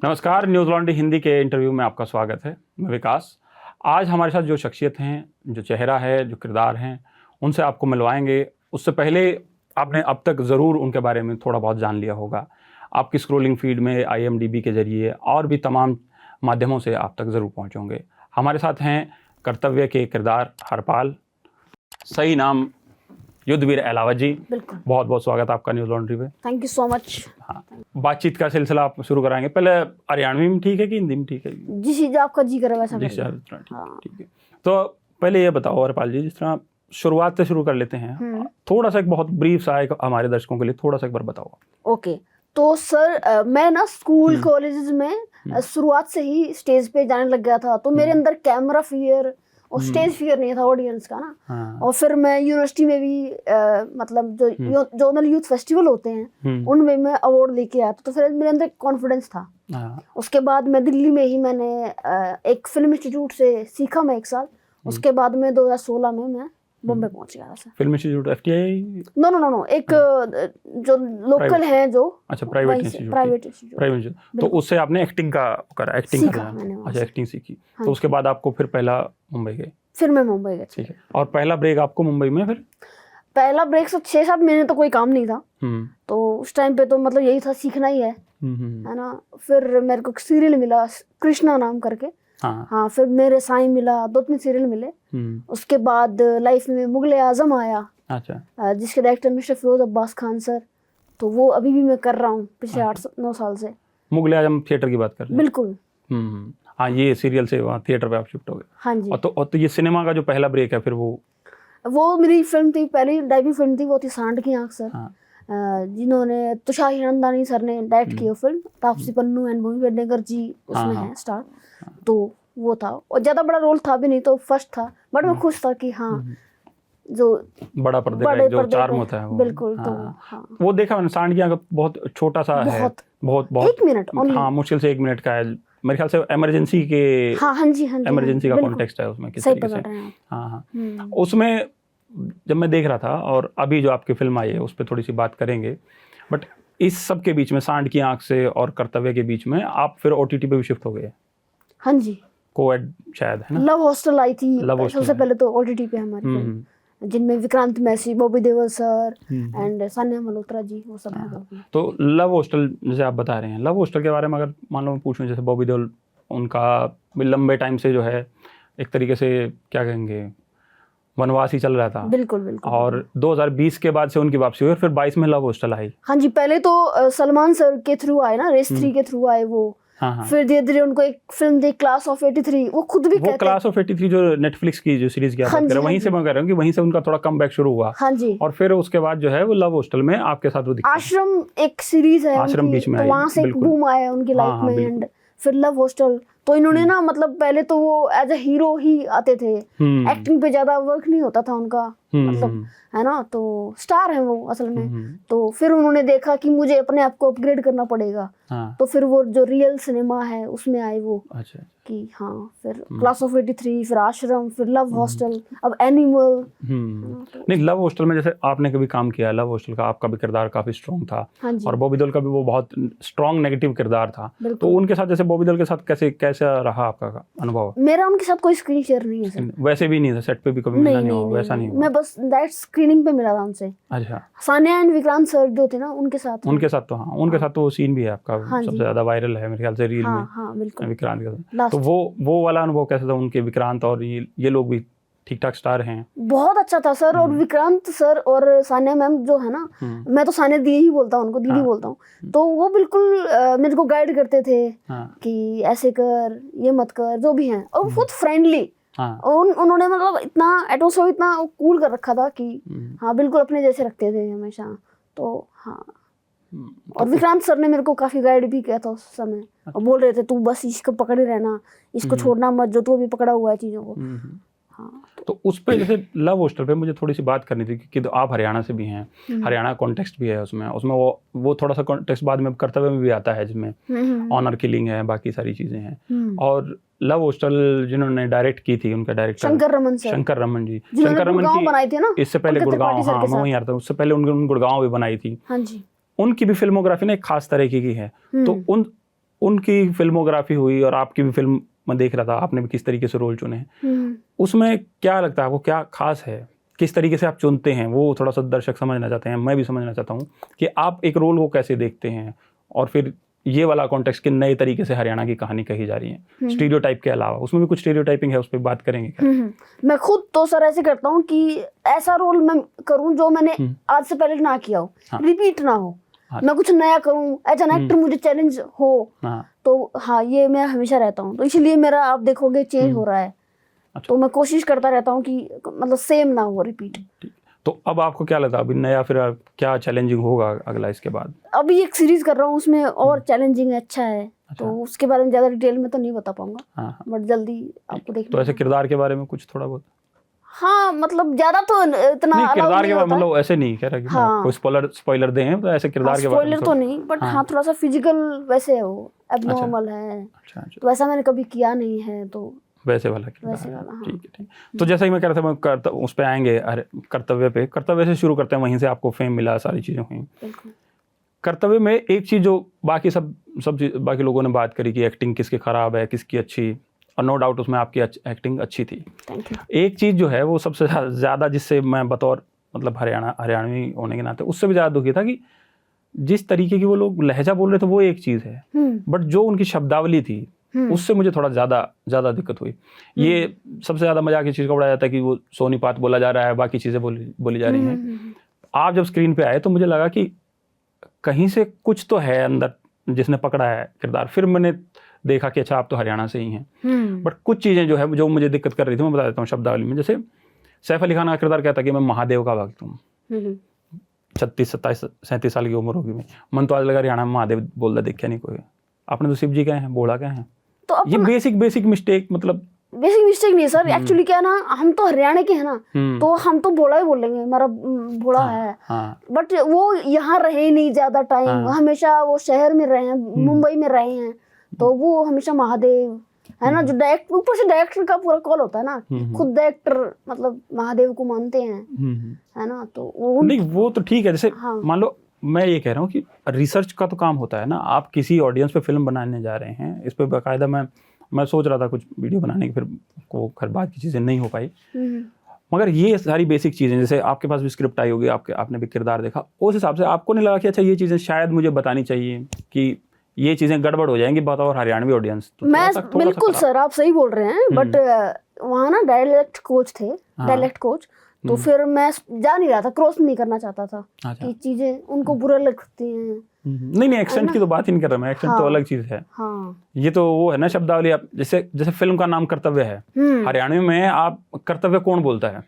नमस्कार, news laundry Hindi के interview में आपका स्वागत है। मैं विकास। आज हमारे साथ जो शख्सियत हैं, जो चेहरा है, जो किरदार हैं, उनसे आपको मिलवाएंगे। उससे पहले आपने अब तक ज़रूर उनके बारे में थोड़ा बहुत जान लिया होगा। आपकी स्क्रॉलिंग फीड में IMDb के ज़रिए और भी तमाम माध्यमों से आप तक ज़रूर पहुँचे होंगे। हमारे साथ हैं कर्तव्य के किरदार हरपाल, सही नाम युद्धवीर एलावत जी। बिल्कुल, बहुत बहुत स्वागत आपका न्यूज़ लॉन्ड्री पे। Thank you so much. हाँ, बातचीत का सिलसिला आप शुरू कराएंगे। पहले हरियाणवी में ठीक है कि हिंदी में ठीक है? जिस चीज आपका जी करे वैसा जिस करिए। ठीक है। तो पहले ये बताओ हरपाल जी, जिस तरह शुरुआत से शुरू कर लेते हैं, थोड़ा सा एक बहुत ब्रीफ सा एक हमारे दर्शकों के लिए थोड़ा सा एक बार बताओ। ओके, तो सर मैं ना स्कूल कॉलेजेस में शुरुआत से ही स्टेज पे जाने लग गया था, तो मेरे अंदर कैमरा फियर और स्टेज फियर नहीं था ऑडियंस का ना। हाँ। और फिर मैं यूनिवर्सिटी में भी मतलब जो जोनल यूथ फेस्टिवल होते हैं उनमें मैं अवार्ड लेके आया था, तो फिर मेरे अंदर कॉन्फिडेंस था। हाँ। उसके बाद मैं दिल्ली में ही मैंने एक फिल्म इंस्टीट्यूट से सीखा मैं 1 साल। उसके बाद में 2016 में मैं बॉम्बे पहुंच गया था। Film institute FTI? नो, एक जो लोकल है जो, अच्छा, प्राइवेट इंस्टीट्यूट। तो उससे आपने एक्टिंग का करा, एक्टिंग करना। अच्छा, एक्टिंग सीखी। तो उसके बाद आपको फिर पहला मुंबई गए? फिर मैं मुंबई गई। ठीक है। और पहला ब्रेक आपको मुंबई में? फिर पहला ब्रेक से 6-7 महीने तो कोई काम नहीं था, तो उस टाइम पे तो मतलब यही था, सीखना ही है ना। फिर मेरे को सीरियल मिला कृष्णा नाम करके। हाँ, फिर मेरे साईं मिला, 2-3 सीरियल मिले। उसके बाद लाइफ में मुगल-ए-आज़म आया। अच्छा। जिसके director mister Firoz Abbas Khan sir, तो वो अभी भी मैं कर रहा हूँ पिछले 8-9 साल से। मुगल-ए-आज़म थिएटर की बात कर रहे हैं? बिल्कुल। हाँ, ये सीरियल से वहाँ थिएटर पे आप शिफ्ट हो गए। हाँ जी। और तो ये सिनेमा का जो पहला ब्रेक है, फिर वो मेरी फिल्म थी, पहली डेब्यू फिल्म थी, वो थी सांड की आंख सर। हाँ। जिन्होंने तुषार हिरंदानी सर ने डायरेक्ट की वो फिल्म। तापसी पन्नू एंड भूमि पेडनेकर जी उसमें है स्टार। तो वो था, और ज्यादा बड़ा रोल था भी नहीं, तो फर्स्ट था, बट मैं खुश था कि हाँ, जो बड़ा पर्दे का जो चार्म होता है वो। बिल्कुल। हाँ। तो हाँ, वो देखा मैंने, सांड की आंख बहुत छोटा सा है, बहुत 1 मिनट। हाँ, मुश्किल से 1 मिनट का है मेरे ख्याल से। इमरजेंसी के, हाँ जी, इमरजेंसी का कॉन्टेक्स्ट है उसमें किस तरीके से। हाँ। उसमें जब मैं देख रहा था, और अभी जो आपकी फिल्म आई है उस पर थोड़ी सी बात करेंगे, बट इस सब के बीच में, सांड की आंख से और कर्तव्य के बीच में, आप फिर OTT पे भी शिफ्ट हो गए? हाँ जी, कोएड शायद है ना? लव हॉस्टल आई थी सबसे पहले तो OTT पे हमारी फिल्म, जिनमें विक्रांत मैसी, बॉबी देओल सर एंड सान्या मल्होत्रा जी, वो सब हैं। तो लव हॉस्टल जैसे आप बता रहे हैं, लव हॉस्टल के बारे में अगर मान लो मैं पूछूं, जैसे बॉबी देओल, उनका लंबे टाइम से जो है एक तरीके से क्या कहेंगे, वनवास ही चल रहा था। बिल्कुल। और 2020 के बाद से उनकी वापसी हुई, फिर 22 में लव हॉस्टल आई। हाँ जी, पहले तो सलमान सर के थ्रू आए ना, रेस 3 के थ्रू आए वो। हाँ। फिर धीरे धीरे उनको एक फिल्म दी क्लास ऑफ 83, वो खुद भी कहते हैं, क्लास ऑफ 83 जो नेटफ्लिक्स की जो सीरीज की आप बात कर रहे हैं, वहीं से मैं कह रहा हूँ कि वहीं से उनका थोड़ा कमबैक शुरू हुआ। हाँ जी। और फिर उसके बाद जो है वो लव हॉस्टल में आपके साथ वो दिखता है। आश्रम एक सीरीज है, आश्रम बीच में तो वहां से एक बूम आया उनकी लाइफ में, एंड फिर लव हॉस्टल। तो इन्होंने ना, मतलब पहले तो वो एज अ हीरो ही आते थे, एक्टिंग पे ज्यादा वर्क नहीं होता था उनका, मतलब है ना, तो स्टार है वो असल में। तो फिर उन्होंने देखा कि मुझे अपने आप को अपग्रेड करना पड़ेगा। तो फिर वो जो रियल सिनेमा है उसमें आए वो। अच्छा। कि हाँ, फिर क्लास ऑफ 83, फिर आश्रम, फिर लव हॉस्टल, अब एनिमल। नहीं, लव हॉस्टल में जैसे आपने कभी काम किया, लव हॉस्टल का आपका भी किरदार काफी स्ट्रॉन्ग था। हाँ, और बॉबी देओल का भी वो बहुत स्ट्रॉन्ग नेगेटिव किरदार था। तो उनके साथ, जैसे बॉबी देओल के साथ कैसा रहा आपका अनुभव? मेरा उनके साथ कोई स्क्रीन शेयर नहीं है सर। वैसे भी नहीं था, सेट पे भी कभी मिला नहीं हुआ? वैसा नहीं हुआ? मैं बस डायरेक्ट स्क्रीनिंग पे मिला था उनसे। अच्छा। सान्या एंड विक्रांत सर जो थे ना, उनके साथ तो हाँ, उनके साथ तो वो सीन भी है आपका सबसे ज्यादा वायरल है मेरे ख्याल से रील में। हाँ, बिल्कुल। विक्रांत का तो वो वाला अनुभव कैसा था उनके? विक्रांत और ये लोग भी ठीक ठाक स्टार हैं। बहुत अच्छा था सर। और विक्रांत सर और सान्या मैम जो है ना, मैं तो सान्या दी ही बोलता हूँ उनको, दीदी बोलता हूँ, तो वो बिल्कुल मेरे को गाइड करते थे कि ऐसे कर, ये मत कर, जो भी है। और बहुत फ्रेंडली। उन्होंने मतलब इतना एटमॉस्फेयर इतना कूल कर रखा था कि हाँ, बिल्कुल अपने जैसे रखते थे हमेशा। तो हाँ, और विक्रांत सर ने मेरे को काफी गाइड भी किया था उस समय, और बोल रहे थे तू बस इसको पकड़े रहना, इसको छोड़ना मत, जो तू अभी पकड़ा हुआ है चीजों को। हाँ। तो उस पे जैसे लव हॉस्टल पे मुझे थोड़ी सी बात करनी थी, क्योंकि तो आप हरियाणा से भी हैं, हरियाणा कॉन्टेक्स्ट भी है उसमें वो थोड़ा सा कॉन्टेक्स्ट बाद में कर्तव्य में भी आता है, जिसमें ऑनर किलिंग है, बाकी सारी चीजें हैं। और लव हॉस्टल जिन्होंने डायरेक्ट की थी, उनका डायरेक्टर शंकर रमन जी। शंकर रमन की बनाई थी ना, इससे पहले गुड़गांव, हाँ मैं वहीं आ रहा था, उससे पहले उन गुड़गांव भी बनाई थी। हाँ जी। उनकी भी फिल्मोग्राफी ना एक खास तरीके की है। तो उनकी फिल्मोग्राफी हुई और आपकी भी फिल्म मैं देख रहा था, आपने भी किस तरीके से रोल चुने हैं, उसमें क्या लगता है आपको, क्या खास है, किस तरीके से आप चुनते हैं, वो थोड़ा सा दर्शक समझना चाहते हैं, मैं भी समझना चाहता हूँ कि आप एक रोल को कैसे देखते हैं, और फिर ये वाला कॉन्टेक्स्ट के नए तरीके से हरियाणा की कहानी कही जा रही है स्टीरियोटाइप के अलावा, उसमें भी कुछ स्टीरियोटाइपिंग है, उस पर बात करेंगे क्या? मैं खुद तो सर ऐसे करता हूँ कि ऐसा रोल मैं करूँ जो मैंने आज से पहले ना किया हो, रिपीट ना हो, मैं कुछ नया करूँ, एज एन एक्टर मुझे चैलेंज हो, तो हाँ ये मैं हमेशा रहता हूँ, तो इसलिए मेरा आप देखोगे चेंज हो रहा है। अच्छा। तो मैं कोशिश करता रहता हूँ कि मतलब सेम ना हो, रिपीट। तो अब आपको क्या लगता है अभी नया फिर क्या चैलेंजिंग होगा अगला इसके बाद? अभी एक सीरीज कर रहा हूँ, उसमें और चैलेंजिंग अच्छा है। अच्छा। तो उसके बारे में ज्यादा डिटेल में तो नहीं बता पाऊंगा, बट जल्दी आपको देखना। तो ऐसे किरदार के बारे में कुछ थोड़ा बहुत? हाँ मतलब ज्यादा तो इतना नहीं, किरदार के बारे में मतलब ऐसे नहीं कह रहा कि कोई स्पॉइलर दें, तो ऐसे किरदार के बारे में स्पॉइलर तो नहीं, बट हाँ थोड़ा सा फिजिकल वैसे है, वो एबनॉर्मल है। अच्छा। तो ऐसा मैंने कभी किया नहीं है, तो वैसे वाला किरदार। ठीक है, ठीक। तो जैसा ही मैं कह रहा था, मैं उस पे आएंगे, कर्तव्य से शुरू करते हैं, वहीं से आपको फेम मिला, सारी चीजें हुई। कर्तव्य में एक चीज जो बाकी सब बाकी लोगों ने बात करी कि एक्टिंग किसकी खराब है, किसकी अच्छी, और नो डाउट उसमें आपकी एक्टिंग अच्छी थी। एक चीज जो है वो सबसे ज्यादा, जिससे मैं बतौर मतलब हरियाणवी होने के नाते उससे भी ज्यादा दुखी था, कि जिस तरीके की वो लोग लहजा बोल रहे थे वो एक चीज है, बट जो उनकी शब्दावली थी उससे मुझे थोड़ा ज्यादा दिक्कत हुई। ये सबसे ज्यादा मजाक की चीज का उड़ाया जाता है कि वो सोनीपात बोला जा रहा है, बाकी चीजें बोली जा रही हैं। आप जब स्क्रीन पे आए तो मुझे लगा कि कहीं से कुछ तो है अंदर जिसने पकड़ा है किरदार। फिर मैंने देखा कि अच्छा आप तो हरियाणा से ही हैं, बट कुछ चीजें जो है जो मुझे दिक्कत कर रही थी, मैं बता देता हूँ शब्दावली में। जैसे सैफ अली खान का किरदार कहता कि मैं महादेव का भक्त हूँ, 36, 27, 37 साल की उम्र होगी, मन तो आज लगा हरियाणा में महादेव बोलता देखा नहीं कोई, आपने तो शिव जी कहे हैं, भोला कहे हैं। तो ये बेसिक मिस्टेक, मतलब बेसिक मिस्टेक नहीं सर, एक्चुअली क्या ना, हम तो हरियाणा के हैं ना, तो हम तो भोला ही बोलेंगे, हमारा भोला है। बट वो यहाँ रहे नहीं ज्यादा टाइम, हमेशा वो शहर में रहे हैं, मुंबई में रहे हैं, तो वो हमेशा महादेव है ना, जो डायरेक्टर, ऊपर से डायरेक्टर का पूरा कॉल होता है ना, खुद डायरेक्टर मतलब महादेव को मानते हैं, है ना। तो वो नहीं, वो तो ठीक है। जैसे मान लो मैं ये कह रहा हूँ कि रिसर्च का तो काम होता है ना, आप किसी ऑडियंस पे फिल्म बनाने जा रहे हैं, इस पे बाकायदा मैं सोच रहा था कुछ वीडियो बनाने की, फिर को खैर बाद की चीज़ें नहीं हो पाई, मगर ये सारी बेसिक चीज़ें, जैसे आपके पास भी स्क्रिप्ट आई होगी, आपने भी किरदार देखा, उस हिसाब से आपको नहीं लगा कि अच्छा ये चीज़ें शायद मुझे बतानी चाहिए कि ये चीज़ें गड़बड़ हो जाएंगी, बताओ हरियाणवी ऑडियंस? तो मैं बिल्कुल सर आप सही बोल रहे हैं, बट वहाँ ना डायलेक्ट कोच, तो फिर मैं जा नहीं रहा था, क्रॉस नहीं करना चाहता था कि चीजें उनको बुरा लगती हैं। नहीं, एक्सेंट की तो बात ही नहीं कर रहा मैं, एक्सेंट तो अलग चीज है। ये तो वो है ना शब्दावली। आप जैसे फिल्म का नाम कर्तव्य है, हरियाणवी में आप कर्तव्य कौन बोलता है?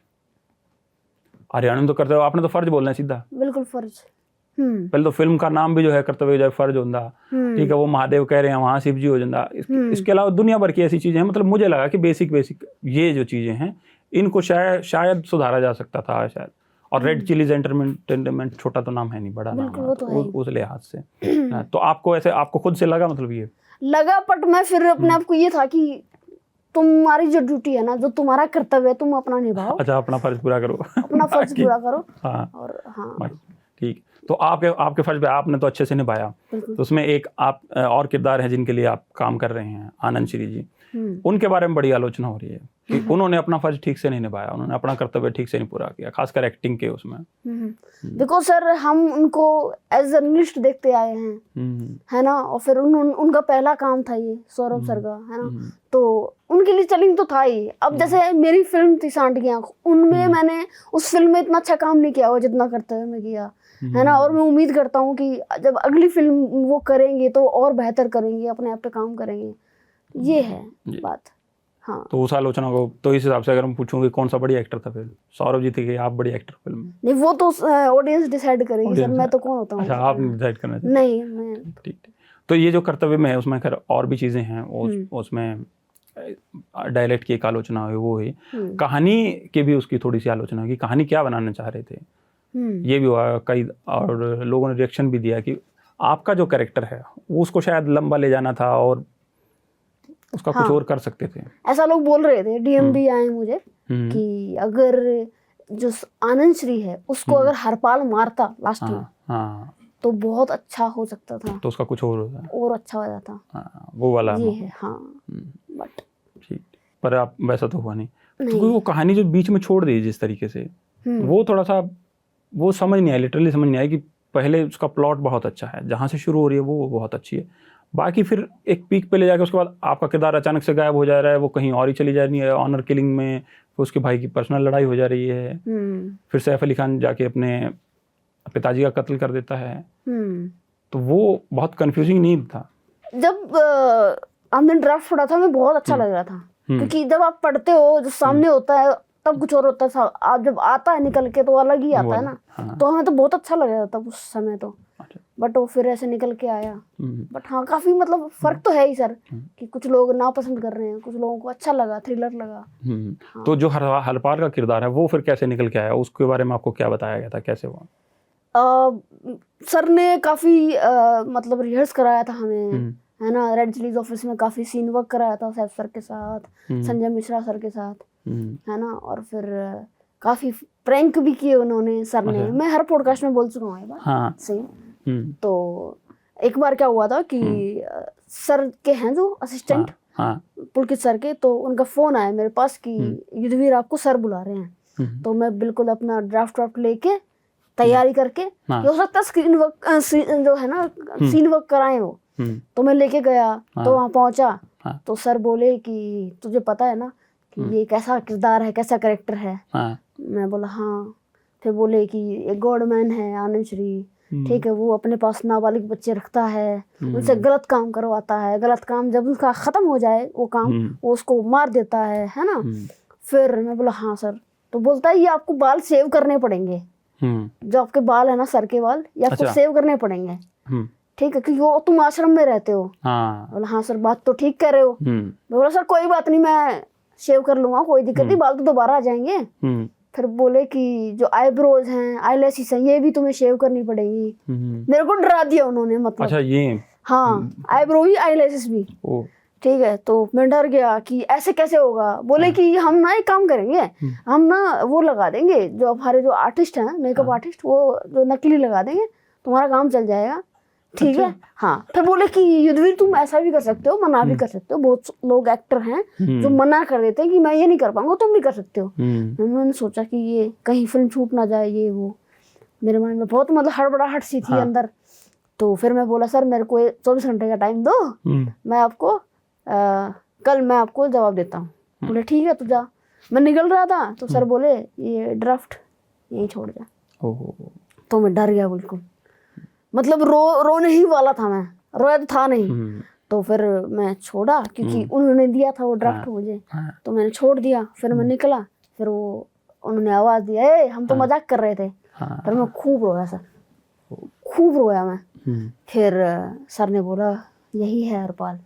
हरियाणा में तो कर्तव्य, आपने तो फर्ज बोलना है सीधा, बिल्कुल फर्ज। पहले तो फिल्म का नाम भी जो है कर्तव्य जो है फर्ज होता, ठीक है, वो महादेव कह रहे हैं, वहां शिव जी हो जाता। इसके अलावा दुनिया भर की ऐसी चीजें हैं, मतलब मुझे लगा कि बेसिक ये जो चीजें हैं इनको शायद सुधारा जा सकता था शायद। और रेड चिलीज एंटरटेनमेंट छोटा तो नाम है नहीं, बड़ा नाम है, तो उस लिहाज से तो आपको खुद से लगा, मतलब ये लगा, बट मैं फिर अपने आप को ये था कि तुम्हारी जो ड्यूटी है ना, जो तुम्हारा कर्तव्य है, तुम अपना निभाओ। अच्छा, अपना फर्ज पूरा करो, अपना फर्ज पूरा करो। हाँ, और हाँ ठीक। तो आपके फर्ज पे आपने तो अच्छे से निभाया। तो उसमें एक आप और किरदार हैं जिनके लिए आप काम कर रहे हैं, आनंद श्री जी, उनके बारे में बड़ी आलोचना हो रही है कि उन्होंने अपना फर्ज ठीक से नहीं निभाया, उन्होंने अपना कर्तव्य ठीक से नहीं पूरा किया, खासकर एक्टिंग के उसमें। देखो सर, हम उनको एज जर्नलिस्ट देखते आए हैं, है ना, और फिर उनका पहला काम था ये सौरभ सर का, है ना, तो उनके लिए चैलेंज तो था ही। अब जैसे मेरी फिल्म थी सांड की आंख, उनमें मैंने उस फिल्म में इतना अच्छा काम नहीं किया हुआ जितना कर्तव्य में किया, है ना। और मैं उम्मीद करता हूँ कि जब अगली फिल्म वो करेंगे तो और बेहतर करेंगे, अपने आप पे काम करेंगे, ये है बात। हाँ, तो उस आलोचना को तो इस हिसाब से अगर हम पूछूंगे कौन सा बढ़िया एक्टर था, फिर सौरभ जी थे कि आप बढ़िया एक्टर फिल्म में? नहीं, वो तो ऑडियंस डिसाइड करेगी सर, मैं तो कौन होता हूँ? अच्छा, आप डिसाइड करना चाहिए? नहीं, मैं ठीक। तो ये जो कर्तव्य में है उसमें खैर और भी चीजें हैं, उसमें डायलेक्ट की एक आलोचना हुई, वो हुई, कहानी की भी उसकी थोड़ी सी आलोचना हुई, कहानी क्या बनाना चाह रहे थे, ये भी हुआ कई, और लोगों ने रिएक्शन भी दिया कि आपका जो कैरेक्टर है वो उसको शायद लंबा ले जाना था और उसका कुछ और कर सकते थे, ऐसा लोग बोल रहे थे। डीएम भी आए मुझे कि अगर जो आनंद श्री है उसको अगर हरपाल मारता लास्ट में, तो बहुत अच्छा हो सकता था, तो उसका कुछ और होता है और अच्छा हो जाता। हाँ, वो वाला ये है हाँ। बट ठीक, पर आप वैसा तो हुआ नहीं। तो नहीं। वो कहानी जो बीच में छोड़ दी जिस तरीके से, वो थोड़ा सा वो समझ नहीं आया, लिटरली समझ नहीं आया कि पहले उसका प्लॉट बहुत अच्छा है, जहाँ से शुरू हो रही है वो बहुत अच्छी है, बाकी फिर एक पीक पे ले जाके उसके बाद आपका किरदार अचानक से गायब हो जा रहा है, वो कहीं और ही चली जा रही है ऑनर किलिंग में, फिर उसके भाई की पर्सनल लड़ाई हो जा रही है, फिर सैफ अली खान जाके अपने पिताजी का कत्ल कर देता है। तो वो बहुत कंफ्यूजिंग नहीं था? जब हमने ड्राफ्ट पढ़ा था हमें बहुत अच्छा लग रहा था, क्योंकि जब आप पढ़ते हो जो सामने होता है तब कुछ और होता है, आप जब आता है निकल के तो अलग ही आता है ना। हाँ। तो हमें तो बहुत अच्छा लग रहा था उस समय तो। बट वो फिर ऐसे निकल के आया। बट हाँ काफी मतलब फर्क तो है ही सर, कि कुछ लोग ना पसंद कर रहे हैं, कुछ लोगों को अच्छा लगा, थ्रिलर लगा। हाँ। तो जो हरपाल का किरदार है वो फिर कैसे निकल के आया, उसके बारे में आपको क्या बताया गया था, कैसे हुआ? सर ने काफी मतलब रिहर्स कराया था हमें, है ना। रेड चिलीज ऑफिस में काफी सीन वर्क कराया था सैफ सर के साथ, संजय मिश्रा सर के साथ, है ना। और फिर काफी प्रैंक भी किए उन्होंने सर ने। मैं हर पॉडकास्ट में बोल चुका हूँ ये बात। हाँ। सेम। तो एक बार क्या हुआ था कि सर के हैं जो असिस्टेंट पुलकित सर के, तो उनका फोन आया मेरे पास कि युद्धवीर आपको सर बुला रहे हैं। तो मैं बिल्कुल अपना ड्राफ्ट लेके तैयारी करके, हो सकता है स्क्रीन वर्क जो है ना सीन वर्क कराएं वो, तो मैं लेके गया। तो वहाँ पहुंचा तो सर बोले कि तुझे पता है ना कि ये कैसा किरदार है, कैसा कैरेक्टर है। मैं बोला हाँ। फिर बोले कि एक गॉडमैन है आनंद श्री, ठीक है, वो अपने पास नाबालिग बच्चे रखता है, उनसे गलत काम करवाता है, गलत काम जब उसका खत्म हो जाए वो काम, वो उसको मार देता है ना। फिर मैं बोला हाँ सर। तो बोलता है ये आपको बाल सेव करने पड़ेंगे, जो आपके बाल है ना सर के बाल, ये आपको सेव करने पड़ेंगे, ठीक है, क्योंकि वो तुम आश्रम में रहते हो। बोला हाँ सर बात तो ठीक कर रहे हो। बोला सर कोई बात नहीं, मैं शेव कर लूंगा, कोई दिक्कत नहीं, बाल तो दोबारा आ जाएंगे। फिर बोले कि जो आईब्रोज हैं, आईलैशेस हैं, ये भी तुम्हें शेव करनी पड़ेगी। मेरे को डरा दिया उन्होंने, मतलब अच्छा ये हाँ आईब्रो भी आईलैशेस भी, ठीक है। तो मैं डर गया कि ऐसे कैसे होगा। बोले कि हम ना एक काम करेंगे, हम ना वो लगा देंगे, जो हमारे जो आर्टिस्ट हैं मेकअप आर्टिस्ट, वो जो नकली लगा देंगे, तुम्हारा काम चल जाएगा, ठीक है। हाँ। फिर बोले कि युद्धवीर तुम ऐसा भी कर सकते हो, मना भी कर सकते हो, बहुत लोग एक्टर हैं जो मना कर देते हैं कि मैं ये नहीं कर पाऊंगा, तुम भी कर सकते हो। मैंने सोचा कि ये कहीं फिल्म छूट ना जाए, ये वो मेरे मन में बहुत मतलब हड़बड़ाहट सी थी अंदर। तो फिर मैं बोला सर मेरे को 24 घंटे का टाइम दो, मैं आपको कल मैं आपको जवाब देता हूँ। बोले ठीक है तो जा। मैं निकल रहा था तो सर बोले ये ड्राफ्ट यहीं छोड़ जा। तो मैं डर गया बिल्कुल, मतलब रोने ही वाला था मैं, रोया तो था नहीं। तो फिर मैं छोड़ा, क्योंकि उन्होंने दिया था वो ड्राफ्ट मुझे, तो मैंने छोड़ दिया। फिर मैं निकला, फिर वो उन्होंने आवाज दिया ए हम तो मजाक कर रहे थे। फिर मैं खूब रोया सर, खूब रोया मैं। फिर सर ने बोला यही है हरपाल,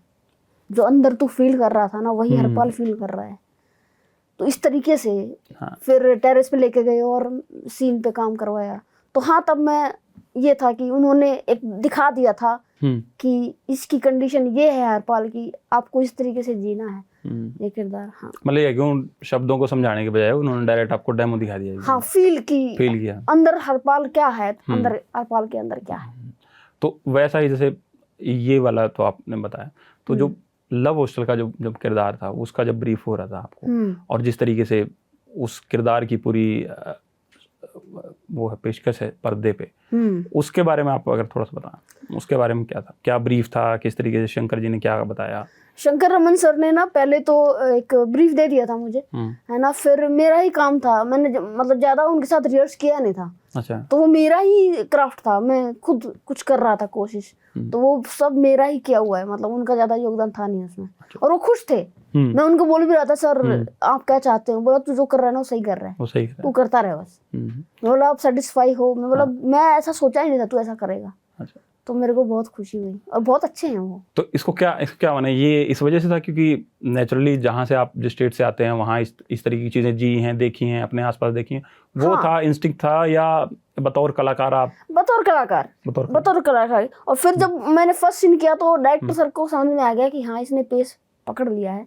जो अंदर तू फील कर रहा था ना वही हरपाल फील कर रहा है। तो इस तरीके से फिर टेरेस पे लेके गए और सीन पे काम करवाया। तो हाँ तब मैं ये था कि उन्होंने एक दिखा दिया था कि इसकी कंडीशन ये है हरपाल की, आपको इस तरीके से जीना है ये किरदार। हाँ मतलब ये क्यों शब्दों को समझाने के बजाय उन्होंने डायरेक्ट आपको डेमो दिखा दिया। हाँ फील किया अंदर हरपाल क्या है, अंदर हरपाल के अंदर क्या है। तो वैसा ही जैसे ये वाला तो आपने बताया, तो जो लव हॉस्टल का जो किरदार था उसका जब ब्रीफ हो रहा था आपको, और जिस तरीके से उस किरदार की पूरी वो है पेशकश है पर्दे पे, उसके बारे में आप अगर थोड़ा सा बताएं, उसके बारे में क्या था, क्या ब्रीफ था, किस तरीके से शंकर जी ने क्या बताया? शंकर रमन सर ने ना पहले तो एक ब्रीफ दे दिया था मुझे, है ना। फिर मेरा ही काम था, मैंने मतलब ज्यादा उनके साथ रिहर्स किया नहीं था। अच्छा। तो वो मेरा ही क्राफ्ट था, मैं खुद कुछ कर रहा था कोशिश, तो वो सब मेरा ही किया हुआ है, मतलब उनका ज्यादा योगदान था नहीं उसमें। और वो खुश थे। मैं उनको बोल भी रहा था सर आप क्या चाहते हो। बोला तू जो कर रहा है ना वो सही कर रहा है, वो सही कर रहा है, तू करता रहे बस। मैं बोला आप सेटिस्फाई हो। मैं बोला मैं ऐसा सोचा ही नहीं था तू ऐसा करेगा। अच्छा। तो मेरे को बहुत खुशी हुई, और बहुत अच्छे हैं वो। तो इसको क्या माने, ये इस वजह से था क्योंकि नेचुरली जहाँ से आप जिस स्टेट से आते हैं वहाँ इस तरीके की चीजें जी हैं, देखी हैं, अपने आसपास देखी हैं, वो हाँ। था इंस्टिंक्ट था, या बतौर कलाकार आप? बतौर कलाकार। और फिर जब मैंने फर्स्ट सीन किया तो डायरेक्टर सर को समझ में आ गया कि हाँ इसने पेस पकड़ लिया है,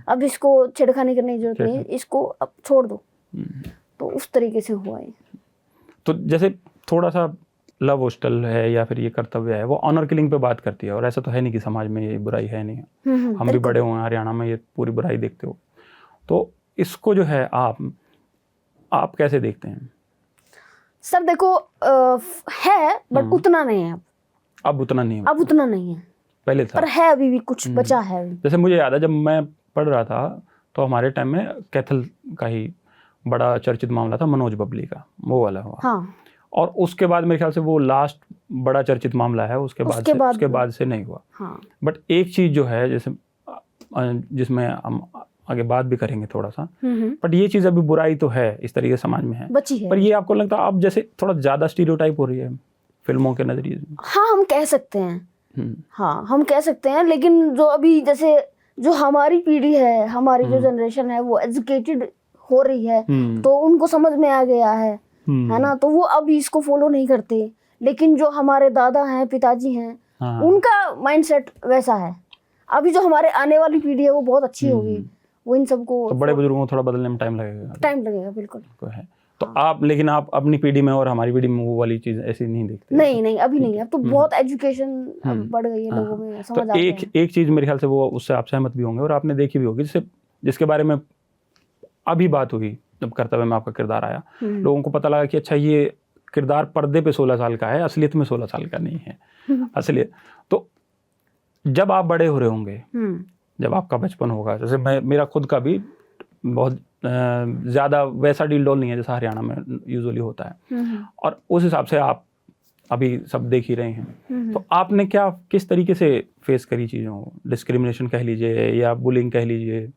अब इसको छेड़खानी करने की जरूरत नहीं, इसको अब छोड़ दो। तो उस तरीके से हुआ है। तो जैसे थोड़ा सा लव हॉस्टल है या फिर ये कर्तव्य है, वो ऑनर किलिंग पे बात करती है, और ऐसा तो है नहीं कि समाज में ये बुराई है नहीं। हम भी बड़े हुए हैं हरियाणा में, ये पूरी बुराई देखते हो, तो इसको जो है आप कैसे देखते हैं? सर देखो है बट उतना नहीं है अब उतना नहीं है, अब उतना नहीं है, पहले था, पर है अभी भी कुछ बचा है अभी। जैसे मुझे याद है जब मैं पढ़ रहा था तो हमारे टाइम में कैथल का ही बड़ा चर्चित मामला था, मनोज बबली का, वो वाला हुआ। हाँ। और उसके बाद मेरे ख्याल से वो लास्ट बड़ा चर्चित मामला है, उसके बाद से नहीं हुआ। हाँ। बट एक चीज जो है, जैसे जिसमें हम आगे बात भी करेंगे थोड़ा सा, बट ये चीज अभी बुराई तो है इस तरीके से समाज में है, बची है। पर ये आपको लगता है अब जैसे थोड़ा ज्यादा स्टीरियोटाइप हो रही है फिल्मों के नजरिए से? हाँ हम कह सकते हैं, हाँ हम कह सकते हैं, लेकिन जो अभी जैसे जो हमारी पीढ़ी है, हमारी जो जनरेशन है, वो एजुकेटेड हो रही है, तो उनको समझ में आ गया है ना, तो वो अब इसको फॉलो नहीं करते। लेकिन जो हमारे दादा हैं, पिताजी हैं, उनका माइंडसेट वैसा है। अभी जो हमारे आने वाली पीढ़ी है वो बहुत अच्छी होगी, वो इन सबको, तो बड़े बुजुर्गों को थोड़ा बदलने में टाइम लगेगा बिल्कुल है। तो लेकिन आप अपनी पीढ़ी में और हमारी पीढ़ी में वो वाली चीज ऐसी नहीं देखते? नहीं अभी नहीं, अब तो बहुत एजुकेशन बढ़ गई है, लोगों में समझ आता है। एक चीज मेरे ख्याल से वो, उससे आप सहमत भी होंगे और आपने देखी भी होगी, जिसके बारे में अभी बात हुई जब कर्तव्य में आपका किरदार आया, लोगों को पता लगा कि अच्छा ये किरदार पर्दे पे 16 साल का है, असलियत में 16 साल का नहीं है असलियत। तो जब आप बड़े हो रहे होंगे, जब आपका बचपन होगा, जैसे मेरा खुद का भी बहुत ज़्यादा वैसा डील डोल नहीं है जैसा हरियाणा में यूजुअली होता है, और उस हिसाब से आप अभी सब देख ही रहे हैं, तो आपने किस तरीके से फेस करी चीज़ों को? डिस्क्रिमिनेशन कह लीजिए या बुलिंग कह लीजिए,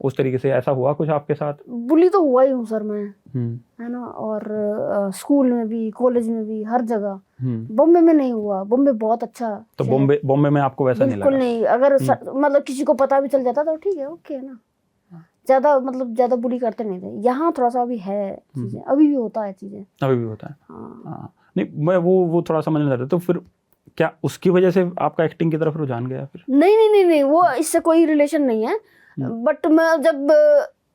उस तरीके से ऐसा हुआ कुछ आपके साथ? बुली तो हुआ ही हूँ सर मैं, है ना, और स्कूल में भी, कॉलेज में भी, हर जगह। बॉम्बे में नहीं हुआ, बॉम्बे बहुत अच्छा। तो बॉम्बे में आपको वैसा नहीं लगा? बिल्कुल नहीं, अगर मतलब किसी को पता भी चल जाता तो ठीक है, ओके है ना, ज्यादा बुली करते नहीं थे। यहाँ थोड़ा सा अभी है चीजें, अभी भी होता है चीजें, अभी भी होता है। हाँ। नहीं, मैं वो थोड़ा समझना चाहता। तो फिर क्या उसकी वजह से आपका एक्टिंग की तरफ रुझान गया फिर? नहीं, वो इससे कोई रिलेशन नहीं है। बट मैं जब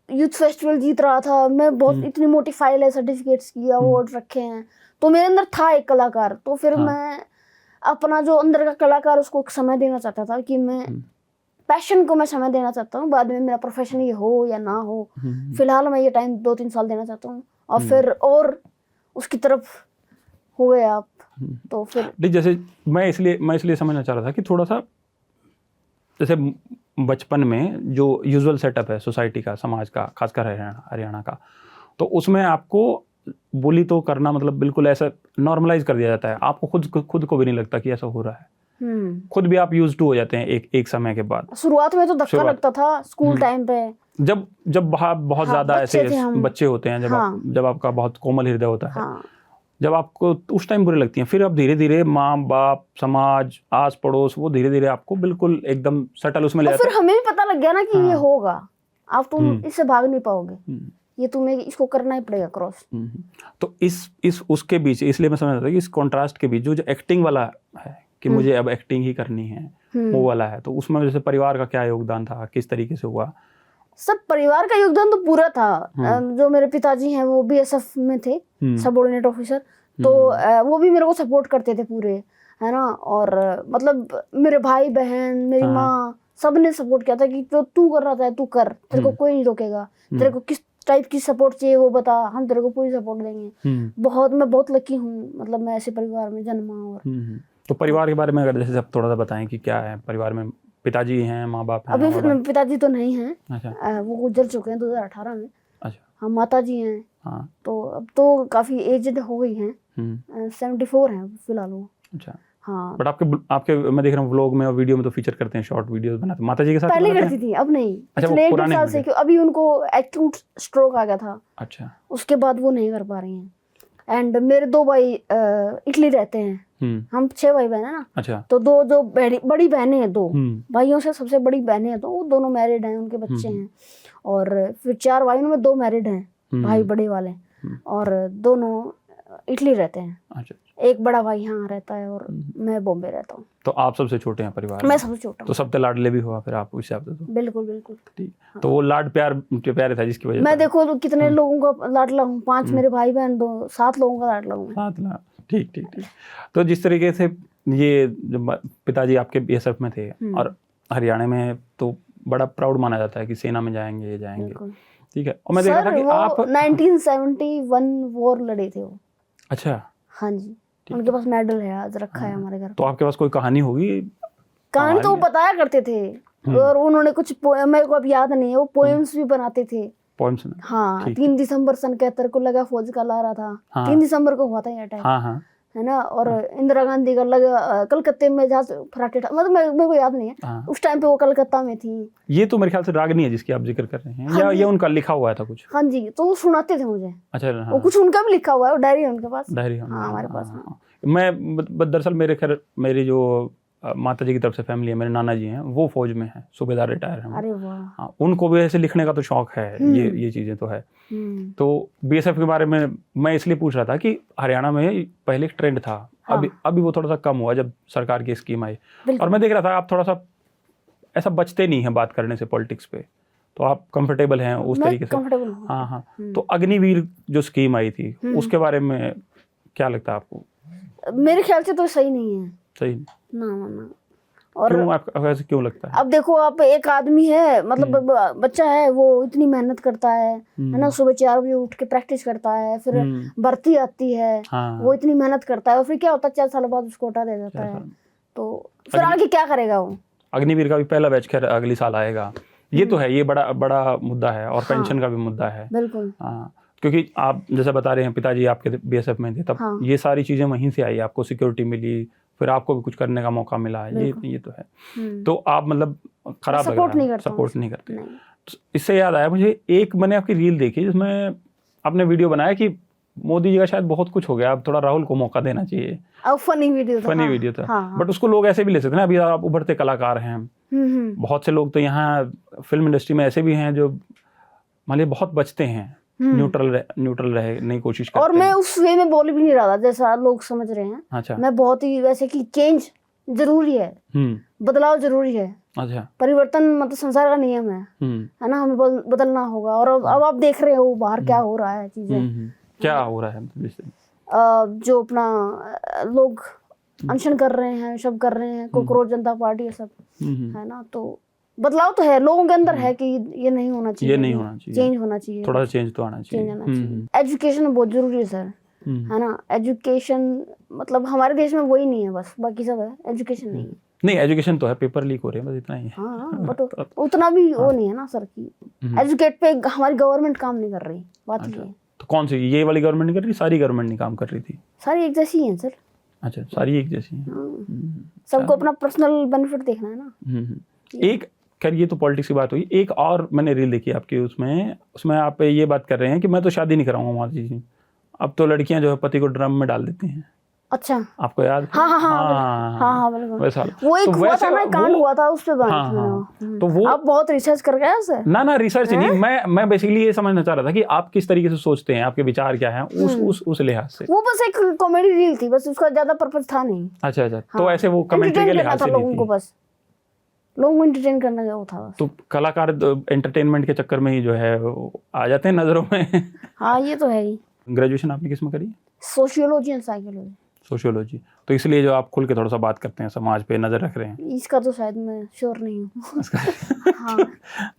यूथ फेस्टिवल जीत रहा था, मैं बहुत इतनी मोटी फाइल है, सर्टिफिकेट्स की, अवार्ड रखे हैं, तो मेरे अंदर था एक कलाकार। तो फिर मैं अपना जो अंदर का कलाकार, उसको समय देना चाहता था, कि मैं पैशन को मैं समय देना चाहता हूँ। बाद में मेरा प्रोफेशन ये हो या ना हो, फिलहाल मैं ये टाइम 2-3 साल देना चाहता हूँ, और फिर और उसकी तरफ हो गए आप। तो फिर जैसे मैं इसलिए समझना चाह रहा था कि थोड़ा सा, जैसे बचपन में जो यूजुअल सेटअप है सोसाइटी का, समाज का, खासकर हरियाणा का, तो उसमें आपको बुली तो करना मतलब बिल्कुल ऐसा नॉर्मलाइज कर दिया जाता है। आपको खुद को भी नहीं लगता कि ऐसा हो रहा है, खुद भी आप यूज्ड टू हो जाते हैं एक समय के बाद। शुरुआत में तो धक्का लगता था स्कूल टाइम पे, जब बहुत ज्यादा ऐसे बच्चे होते हैं, जब आपका बहुत कोमल हृदय होता है, जब आपको उस टाइम बुरी लगती हैं, फिर अब धीरे धीरे माँ बाप, समाज, आस पड़ोस, वो धीरे धीरे आपको बिल्कुल एकदम सटल उसमें ले जाते हैं। फिर हमें भी पता लग गया ना कि ये होगा, आप तुम इससे भाग नहीं पाओगे, ये तुम्हें इसको करना ही पड़ेगा क्रॉस। तो इस उसके बीच, इसलिए मैं समझ रहा था कि इस कॉन्ट्रास्ट के बीच जो एक्टिंग वाला है कि मुझे अब एक्टिंग ही करनी है, वो वाला है, तो उसमें जैसे परिवार का क्या योगदान था, किस तरीके से हुआ? सब परिवार का योगदान तो पूरा था। जो मेरे पिताजी हैं वो BSF में थे, सबऑर्डिनेट ऑफिसर, तो वो भी मेरे को सपोर्ट करते थे पूरे, है ना। और मतलब मेरे भाई बहन, मेरी माँ, सब ने सपोर्ट किया था कि जो तू कर रहा था तू कर, तेरे को कोई नहीं रोकेगा, तेरे को किस टाइप की सपोर्ट चाहिए वो बता, हम तेरे को पूरी सपोर्ट देंगे। मैं बहुत लकी हूँ, मतलब मैं ऐसे परिवार में जन्मा। और तो परिवार के बारे में अगर जैसे आप थोड़ा सा बताएं कि क्या है परिवार में? पिताजी हैं, माँ बाप हैं? अभी पिताजी तो नहीं हैं। अच्छा। वो गुजर चुके हैं 2018 में। अच्छा। हाँ, माता जी हैं। हाँ। तो अब तो काफी एजड हो गई हैं, 74 हैं फिलहाल वो। अच्छा। हाँ। बट आपके मैं देख रहा हूँ व्लॉग में और वीडियो में तो फीचर करते हैं, शॉर्ट वीडियोस बनाते हैं। माता जी के साथ पहले करती थी, अब नहीं। पिछले 1 साल से, अभी उनको एक्यूट स्ट्रोक आ गया था। अच्छा। उसके बाद वो नहीं कर पा रही हैं। एंड मेरे 2 भाई इटली रहते हैं, हम 6 भाई बहन है ना। अच्छा। तो 2 जो बड़ी बहनें हैं, 2 भाइयों से सबसे बड़ी बहनें हैं, तो वो दोनों मैरिड हैं, उनके बच्चे हैं। और फिर 4 भाइयों में 2 मैरिड हैं, भाई बड़े वाले, और दोनों इटली रहते हैं। अच्छा। एक बड़ा भाई यहाँ रहता है और मैं बॉम्बे रहता हूँ। तो आप सबसे छोटे हैं परिवार? मैं सबसे छोटा हूँ। तो सबसे लाडले भी हुआ फिर आप उस हिसाब से? तो बिल्कुल। ठीक। तो वो लाड प्यारे था जिसकी वजह मैं देखो तो कितने लोगों का लाडला हूँ, 5 मेरे भाई बहन, 7 लोगों का लाडला हूँ। 7 लाख ठीक ठीक ठीक। तो जिस तरीके से ये जो पिताजी आपके बीएसएफ में थे और हरियाणा में तो बड़ा प्राउड माना जाता है कि सेना में जाएंगे ठीक है। और मैं देख रहा था कि आप 1971 वॉर लड़े थे वो। अच्छा। हाँ जी, उनके पास मेडल है, आज रखा है हमारे घर। तो आपके पास कोई कहानी होगी? कहानी तो वो बताया करते थे, और उन्होंने कुछ मेरे को अब याद नहीं है, वो पोएम्स भी बनाते थे। पोएम्स? हाँ, 3 दिसंबर सन 71 को लगा फौज का लारा था। 3 दिसंबर को हुआ था ये अटैक, है ना। और इंदिरा गांधी का लगा कलकत्ते में जहाँ फराटे था, मतलब मेरे को याद नहीं है उस टाइम पे वो कलकत्ता में थी। ये तो मेरे ख्याल से रागनी है जिसकी आप जिक्र कर रहे हैं। हाँ, या ये उनका लिखा हुआ था कुछ? हाँ जी, तो वो सुनाते थे मुझे। अच्छा। वो कुछ उनका भी लिखा हुआ है, वो डायरी है उनके पास। डायरी? हाँ, हमारे पास। मैं दरअसल मेरी जो माता जी की तरफ से फैमिली है, मेरे नाना जी हैं, वो फौज में है, सूबेदार रिटायर हैं। अरे वाह। हाँ, उनको भी ऐसे लिखने का तो शौक है, ये चीज़ें तो है। तो बीएसएफ के बारे में मैं इसलिए पूछ रहा था कि हरियाणा में पहले एक ट्रेंड था, अभी वो थोड़ा सा कम हुआ जब सरकार की स्कीम आई। और मैं देख रहा था आप थोड़ा सा ऐसा बचते नहीं हैं बात करने से पॉलिटिक्स पे, तो आप कंफर्टेबल हैं उस तरीके से? हाँ हाँ। तो अग्निवीर जो स्कीम आई थी उसके बारे में क्या लगता है आपको? मेरे ख्याल से तो सही नहीं है। सही ना। और क्यों आपको ऐसे क्यों लगता है? अब देखो, आप एक आदमी है, मतलब बच्चा है, वो इतनी मेहनत करता है ना, सुबह 4 बजे उठ के प्रैक्टिस करता है, फिर भर्ती आती है। वो इतनी मेहनत करता है, और फिर क्या होता है 4 साल बाद उसको हटा दिया जाता है। तो फिर आगे क्या करेगा वो? अग्निवीर का भी पहला बैच खैर अगली साल आएगा, ये तो है, ये बड़ा मुद्दा है। और पेंशन का भी मुद्दा है। बिल्कुल। हाँ, क्योंकि आप जैसा बता रहे हैं पिताजी आपके बीएसएफ में थे तब, ये सारी चीजें वहीं से आई, आपको सिक्योरिटी मिली, फिर आपको भी कुछ करने का मौका मिला, ये तो है। तो आप मतलब खराब सपोर्ट नहीं करते। इससे याद आया मुझे, एक मैंने आपकी रील देखी जिसमें आपने वीडियो बनाया कि मोदी जी का शायद बहुत कुछ हो गया, अब थोड़ा राहुल को मौका देना चाहिए। फनी वीडियो था। बट उसको लोग ऐसे भी ले सकते हैं, अभी आप उभरते कलाकार हैं, बहुत से लोग तो यहाँ फिल्म इंडस्ट्री में ऐसे भी हैं जो मान लीजिए बहुत बचते हैं, न्यूट्रल रहने की कोशिश करते हैं। और मैं उस वे में बोल भी नहीं रहा था जैसा लोग समझ रहे हैं। अच्छा। मैं बहुत ही वैसे कि चेंज जरूरी है, बदलाव जरूरी है। अच्छा। परिवर्तन मतलब संसार का नियम है ना, हमें बदलना होगा। और अब आप देख रहे हो बाहर क्या हो रहा है, चीजें क्या हो रहा है, जो अपना लोग अनशन कर रहे हैं, सब कर रहे हैं, कोकरोच जनता पार्टी, सब है ना। तो बदलाव तो है लोगों के अंदर है कि ये नहीं होना चाहिए, चेंज होना चाहिए, थोड़ा चेंज तो आना चाहिए। एजुकेशन बहुत जरूरी है सर, है ना। एजुकेशन मतलब हमारे देश में वही नहीं है, बस बाकी सब है, एजुकेशन नहीं है। नहीं, एजुकेशन तो है, पेपर लीक हो रहे हैं, बस इतना ही है। हाँ, बट उतना भी वो नहीं है ना सर की एजुकेट पे हमारी गवर्नमेंट काम नहीं कर रही, बात ये है। तो कौन सी, ये वाली गवर्नमेंट नहीं कर रही, सारी गवर्नमेंट नहीं काम कर रही थी? सारी एक जैसी हैं सर। अच्छा, सारी एक जैसी हैं। सबको अपना पर्सनल बेनिफिट देखना है ना। एक खैर ये तो पॉलिटिक्स की बात हुई, एक और मैंने रील देखी आपकी, उसमें आप ये बात कर रहे हैं कि मैं तो शादी नहीं कराऊंगा मोदी जी, अब तो लड़कियां जो है पति को ड्रम में डाल देती हैं। अच्छा, आपको याद है? हाँ, बिल्कुल। वैसा वो एक हुआ था ना, कांड हुआ था, उस पे बात। तो वो आप बहुत रिसर्च कर गए सर? ना रिसर्च नहीं, मैं बेसिकली ये समझना चाह रहा था कि आप किस तरीके से सोचते हैं, आपके विचार क्या हैं उस लिहाज से। वो बस एक कॉमेडी रील थी, बस उसका ज्यादा पर्पस था नहीं। अच्छा, तो ऐसे वो कमेंट्री के लिहाज से लोगों को बस लोगों को एंटरटेन करना क्या था बस। तो कलाकार एंटरटेनमेंट के चक्कर में ही जो है आ जाते हैं नजरों में। हाँ, ये तो है ही। ग्रेजुएशन आपने किस में करी? Sociology and psychology. सोशियोलॉजी, तो इसलिए जो आप खुल के थोड़ा सा बात करते हैं, समाज पे नजर रख रहे हैं। इसका तो शायद मैं श्योर नहीं हूँ। हाँ।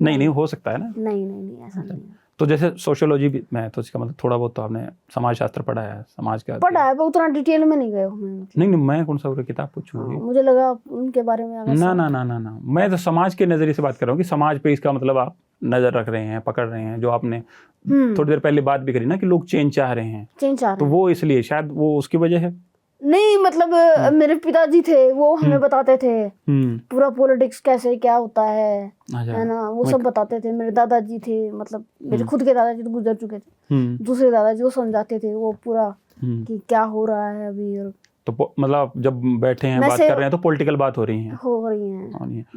नहीं हो सकता है ना। नहीं ऐसा नहीं। तो जैसे सोशियोलॉजी भी में, तो इसका मतलब थोड़ा बहुत तो आपने समाज शास्त्र पढ़ा है, समाज का पढ़ा है, उतना डिटेल में नहीं गए हूँ मैं। नहीं, मैं कौन सा किताब पूछूंगी? मुझे लगा उनके बारे में ना, मैं तो समाज के नजरिए से बात कर रहा हूँ कि समाज पे इसका मतलब आप नजर रख रहे हैं, पकड़ रहे हैं, जो आपने थोड़ी देर पहले बात भी करी ना कि लोग चेंज चाह रहे हैं, तो वो इसलिए शायद वो उसकी वजह है। नहीं मतलब मेरे पिताजी थे, वो हमें बताते थे पूरा पॉलिटिक्स कैसे क्या होता है ना, वो सब बताते थे। मेरे दादाजी थे, मतलब मेरे खुद के दादाजी तो गुजर चुके थे, दूसरे दादाजी वो समझाते थे वो पूरा कि क्या हो रहा है अभी। और तो मतलब जब बैठे हैं बात कर रहे हैं तो पॉलिटिकल बात हो रही है।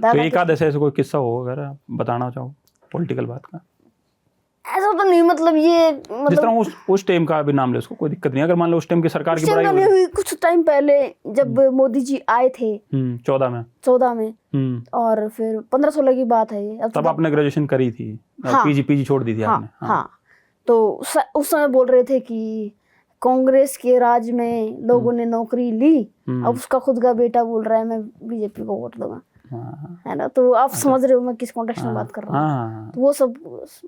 तो एक आध ऐसे कोई किस्सा हो अगर आप बताना चाहो पॉलिटिकल बात का? ऐसा तो नहीं, मतलब ये जिस तरह उस टाइम का भी नाम ले, उसको कोई दिक्कत नहीं। अगर मान लो उस टाइम की सरकार की बुराई हुई कुछ टाइम पहले जब मोदी जी आए थे 14 में और फिर 15-16 की बात है ये। तब आपने ग्रेजुएशन करी थी, पीजी छोड़ दी थी आपने? हाँ। तो उस समय बोल रहे थे कि कांग्रेस के राज में लोगों ने नौकरी ली, अब उसका खुद का बेटा बोल रहा है मैं बीजेपी को वोट दूंगा, है ना। तो आप समझ रहे हो मैं किस कॉन्टेक्स्ट में बात कर रहा हूँ। तो वो सब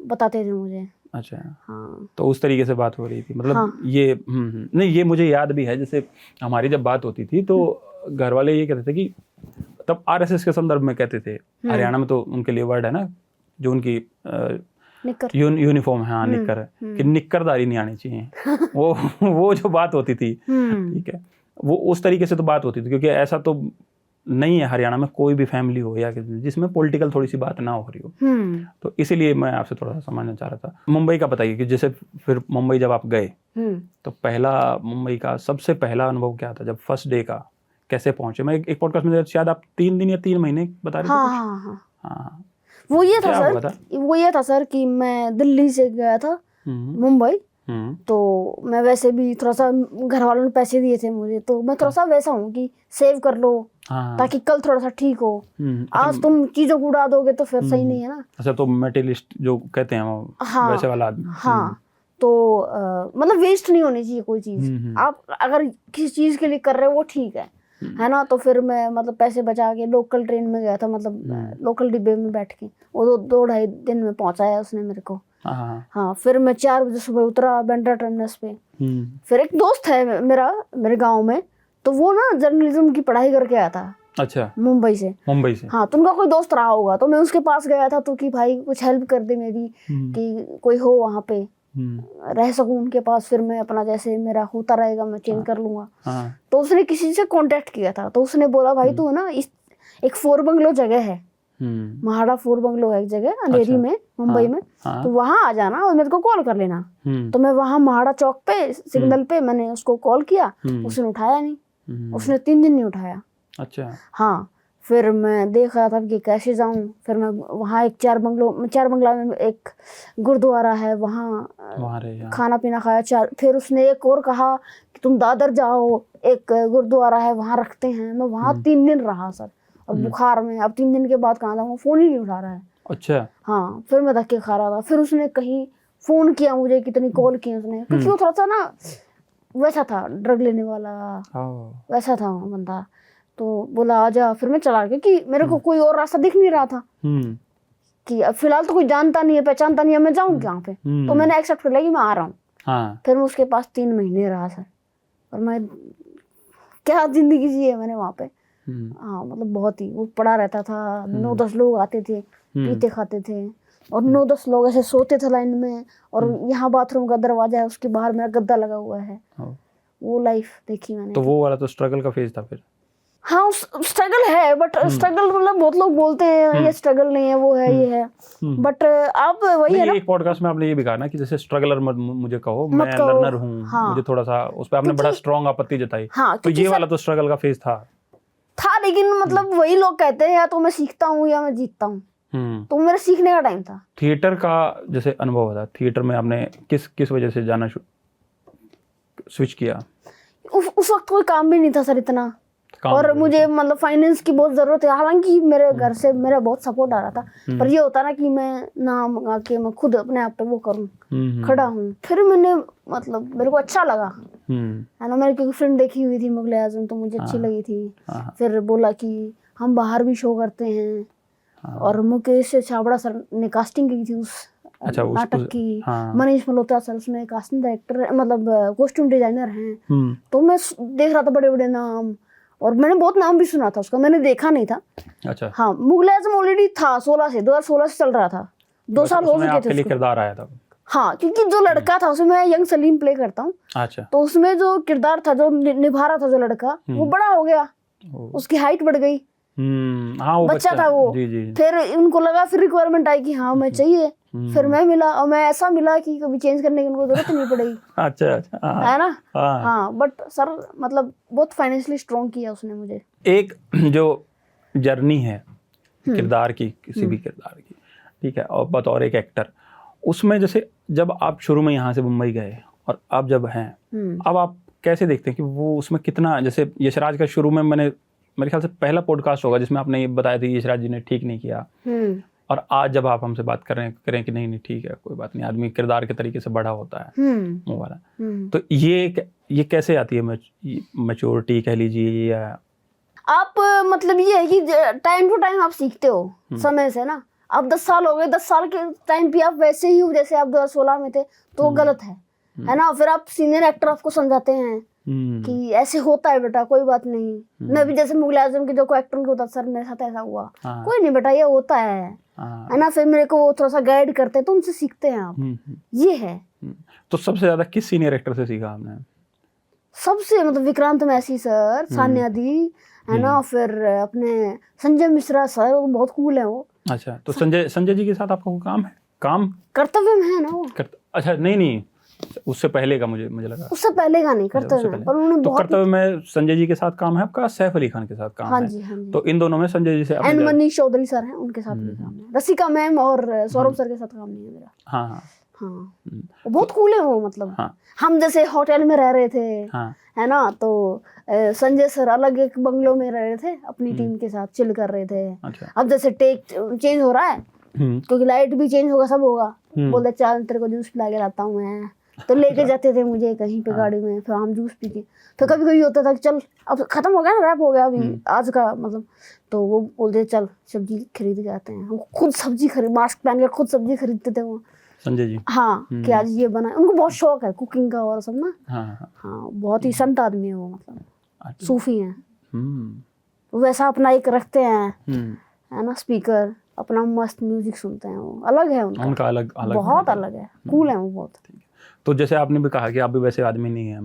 बताते थे मुझे। अच्छा, हाँ, तो उस तरीके से बात हो रही थी, मतलब हाँ। ये नहीं, ये मुझे याद भी है, जैसे हमारी जब बात होती थी तो घर वाले ये कहते थे कि तब आरएसएस के संदर्भ में कहते थे, हरियाणा में तो उनके लिए वर्ड है ना, जो उनकी यूनिफॉर्म है, हाँ निक्कर है, कि निक्करदारी नहीं आनी चाहिए। वो जो बात होती थी, ठीक है, वो उस तरीके से तो बात होती थी, क्योंकि ऐसा तो नहीं है हरियाणा में कोई भी फैमिली हो या जिसमें पॉलिटिकल थोड़ी सी बात ना हो रही हो। तो इसीलिए मैं आपसे थोड़ा सा समझना चाह रहा था। मुंबई का बताइए कि जैसे फिर मुंबई जब आप गए तो पहला मुंबई का सबसे पहला अनुभव क्या था, जब फर्स्ट डे का कैसे पहुंचे? मैं एक पॉडकास्ट में शायद आप 3 दिन या 3 महीने बता रहे थे। हाँ, वो ये था सर कि मैं दिल्ली से गया था मुंबई, तो मैं वैसे भी थोड़ा सा, घर वालों ने पैसे दिए थे मुझे, तो मैं थोड़ा सा वैसा हूँ कि सेव कर लो ताकि कल थोड़ा सा ठीक हो। आज तुम चीजों को उड़ा दोगे तो फिर सही नहीं है ना। अच्छा, तो मटेरियलिस्ट जो कहते हैं वो वैसे वाला आदमी। हाँ, तो मतलब वेस्ट नहीं होनी चाहिए कोई चीज। आप अगर किसी चीज के लिए कर रहे हो वो ठीक है ना। तो फिर मैं मतलब पैसे बचा के लोकल ट्रेन में गया था, मतलब लोकल डिब्बे में बैठ के। वो 2-2.5 दिन में पहुंचाया उसने मेरे को। हाँ, फिर मैं 4 बजे सुबह उतरा बांद्रा टर्मिनस पे। फिर एक दोस्त है मेरे गांव में, तो वो ना जर्नलिज्म की पढ़ाई करके आया था। अच्छा, मुंबई से। हाँ, तो उनका कोई दोस्त रहा होगा, तो मैं उसके पास गया था, तो कि भाई कुछ हेल्प कर दे मेरी, कि कोई हो वहाँ पे रह सकूं उनके पास, फिर मैं अपना जैसे मेरा होता रहेगा मैं चेंज कर लूंगा। तो उसने किसी से कांटेक्ट किया था, तो उसने बोला भाई तू ना एक 4 बंगलो जगह है, महाड़ा 4 बंगलो है एक जगह अंधेरी में मुंबई में, तो वहां आ जाना और मेरे को कॉल कर लेना। तो मैं वहां महाड़ा चौक पे सिग्नल पे मैंने उसको कॉल किया, उसने उठाया नहीं, उसने 3 दिन नहीं उठाया। अच्छा, हाँ, फिर मैं देख रहा था कि कैसे जाऊं। फिर मैं वहाँ एक 4 बंगला में एक गुरुद्वारा है, वहाँ खाना पीना खाया। फिर उसने एक और कहा कि तुम दादर जाओ, एक गुरुद्वारा है वहाँ रखते हैं। मैं वहाँ 3 दिन रहा सर, और बुखार में। अब 3 दिन के बाद कहाँ जाऊँ, फोन ही नहीं उठा रहा है। अच्छा, हाँ, फिर मैं धक्के खा रहा था। फिर उसने कहीं फोन किया मुझे, कितनी कॉल की उसने, क्योंकि वो थोड़ा सा ना वैसा था, ड्रग लेने वाला वैसा था बंदा। तो बोला आजा, फिर मैं चला, क्योंकि मेरे को कोई और रास्ता दिख नहीं रहा था कि अब फिलहाल तो कोई जानता नहीं है, पहचानता नहीं है, मैं जाऊँ कहाँ पे। तो मैंने एक्सेप्ट कर लिया कि मैं आ रहा हूँ। फिर मैं उसके पास 3 महीने रहा सर, और मैं क्या जिंदगी जी है मैंने वहाँ पे। हाँ, मतलब बहुत ही वो पड़ा रहता था। 9-10 लोग आते थे, पीते खाते थे, और 9-10 लोग ऐसे सोते थे लाइन में, और यहाँ बाथरूम का दरवाजा है, उसके बाहर मेरा गद्दा लगा हुआ है। वो लाइफ देखी मैंने। तो वो वाला तो स्ट्रगल का फेज था फिर। हाँ, स्ट्रगल है, बट स्ट्रगल मतलब बहुत लोग बोलते हैं ये स्ट्रगल नहीं है, वो है, ये है, बट आप वही है ना। एक पॉडकास्ट में आपने ये भी कहा ना कि जैसे स्ट्रगलर मत मुझे कहो, मैं लर्नर हूँ। हाँ, मुझे थोड़ा सा उस पर आपने बड़ा स्ट्रॉन्ग आपत्ति जताई। हाँ, तो ये वाला तो स्ट्रगल का फेज था, लेकिन मतलब वही लोग कहते हैं या तो मैं सीखता हूँ या मैं जीतता हूँ। तो मेरा सीखने का टाइम था। थिएटर का जैसे अनुभव था, थिएटर में आपने किस वजह से जाना स्विच किया? उस वक्त कोई काम भी नहीं था सर इतना, और मुझे मतलब फाइनेंस की बहुत जरूरत है। हालांकि मेरे घर से मेरा बहुत सपोर्ट आ रहा था, पर ये होता ना कि मैं ना मंगा के मैं खुद अपने आप पे वो करूँ, खड़ा हूँ। फिर मैंने मतलब मेरे को अच्छा लगा, है ना। मेरी क्योंकि फिल्म देखी हुई थी मुगले आजम, तो मुझे अच्छी लगी थी। फिर बोला कि हम बाहर भी शो करते हैं, और मुकेश छाबड़ा सर ने कास्टिंग की थी उस नाटक की। मनीष मल्होत्रा सर उसमें कास्टिंग डायरेक्टर, मतलब कॉस्ट्यूम डिजाइनर हैं। तो मैं देख रहा था बड़े बड़े नाम, और मैंने बहुत नाम भी सुना था उसका, मैंने देखा नहीं था। अच्छा, हाँ, मुगले आजम ऑलरेडी था 2016 से चल रहा था, 2 साल हो गए थे। किरदार आया था। हाँ, क्योंकि जो लड़का था उसमें मैं यंग सलीम प्ले करता हूँ। अच्छा, तो उसमें जो किरदार था, जो निभा रहा था जो लड़का, वो बड़ा हो गया, उसकी हाइट बढ़ गई। हाँ, वो बच्चा था वो। जी। फिर उनको लगा, फिर रिक्वायरमेंट आई कि हाँ मैं चाहिए। फिर मैं मिला, और मैं ऐसा मिला कि कभी चेंज करने की उनको जरूरत नहीं पड़ेगी। अच्छा, है ना। हाँ, बट सर मतलब बहुत फाइनेंशियली स्ट्रॉन्ग किया उसने मुझे। एक जो जर्नी है किरदार की, किसी भी किरदार की, ठीक है, और बतौर एक एक्टर, उसमें जैसे जब आप शुरू में यहाँ से मुंबई गए और अब जब हैं, अब आप कैसे देखते हैं कि वो उसमें कितना, जैसे यशराज का शुरू में मेरे ख्याल से पहला पॉडकास्ट होगा जिसमें आपने ये बताया था कि यशराज जी ने ठीक नहीं किया, और आज जब आप हमसे बात करें कि नहीं ठीक है, कोई बात नहीं, आदमी किरदार के तरीके से बड़ा होता है वो वाला, तो ये कैसे आती है मैच्योरिटी कह लीजिए, या आप मतलब ये है कि टाइम टू टाइम आप सीखते हो समय से ना। अब 10 साल हो गए, 10 साल के टाइम पे आप वैसे ही हो जैसे आप 2016 में थे, तो वो गलत है ना। फिर आप सीनियर एक्टर आपको समझाते हैं कि ऐसे होता है बेटा, कोई बात नहीं। मैं भी जैसे मुगल आजम के जो को एक्टर को होता, सर मेरे साथ ऐसा हुआ, कोई नहीं बेटा ये होता है ना। फिर मेरे को थोड़ा सा गाइड करते हैं, तो उनसे सीखते हैं आप, ये है। तो सबसे ज्यादा किस सीनियर एक्टर से सीखा आपने? सबसे मतलब विक्रांत मैसी सर, सान्या दी है ना, फिर अपने संजय मिश्रा सर, वो बहुत कूल है वो। अच्छा, तो संजय जी के साथ आपका कोई काम कर्तव्य में है ना वो। अच्छा, नहीं उससे पहले का मुझे लगा। उससे पहले का नहीं, कर्तव्य में। पर उन्होंने तो कर्तव्य में संजय जी के साथ काम है आपका, सैफ अली खान के साथ काम हाँ है? जी, हाँ जी। तो इन दोनों में संजय जी से एंड मनीष चौधरी सर हैं, उनके साथ भी काम है। रसिका मैम और सौरभ सर के साथ काम नहीं है मेरा। हाँ हाँ हाँ, वो बहुत कूल है वो, मतलब हम जैसे होटल में रह रहे थे है ना, तो संजय सर अलग एक बंगलो में रह रहे थे, अपनी टीम के साथ चिल कर रहे थे। अब जैसे टेक चेंज हो रहा है, क्योंकि लाइट भी चेंज होगा, सब होगा, बोलते चल तेरे को जूस पिला के लाता हूँ मैं, तो लेके जाते थे मुझे कहीं पे गाड़ी में, फिर हम जूस पी के। फिर कभी कभी होता था कि चल अब खत्म हो गया ना, रैप हो गया अभी आज का मतलब, तो वो बोलते चल सब्जी खरीद के आते हैं। हम खुद सब्जी खरीद, मास्क पहन के खुद सब्जी खरीदते थे वो संजय जी। हाँ, कि आज ये बना, उनको बहुत शौक है कुकिंग का और सब ना। हाँ, बहुत ही संत आदमी है वो, मतलब सूफी हैं। वैसा अपना एक रखते हैं है ना स्पीकर, अपना मस्त म्यूजिक सुनते हैं, वो अलग है उनका अलग बहुत अलग है, कूल है वो बहुत। तो जैसे आपने भी कहा कि आप भी वैसे आदमी नहीं है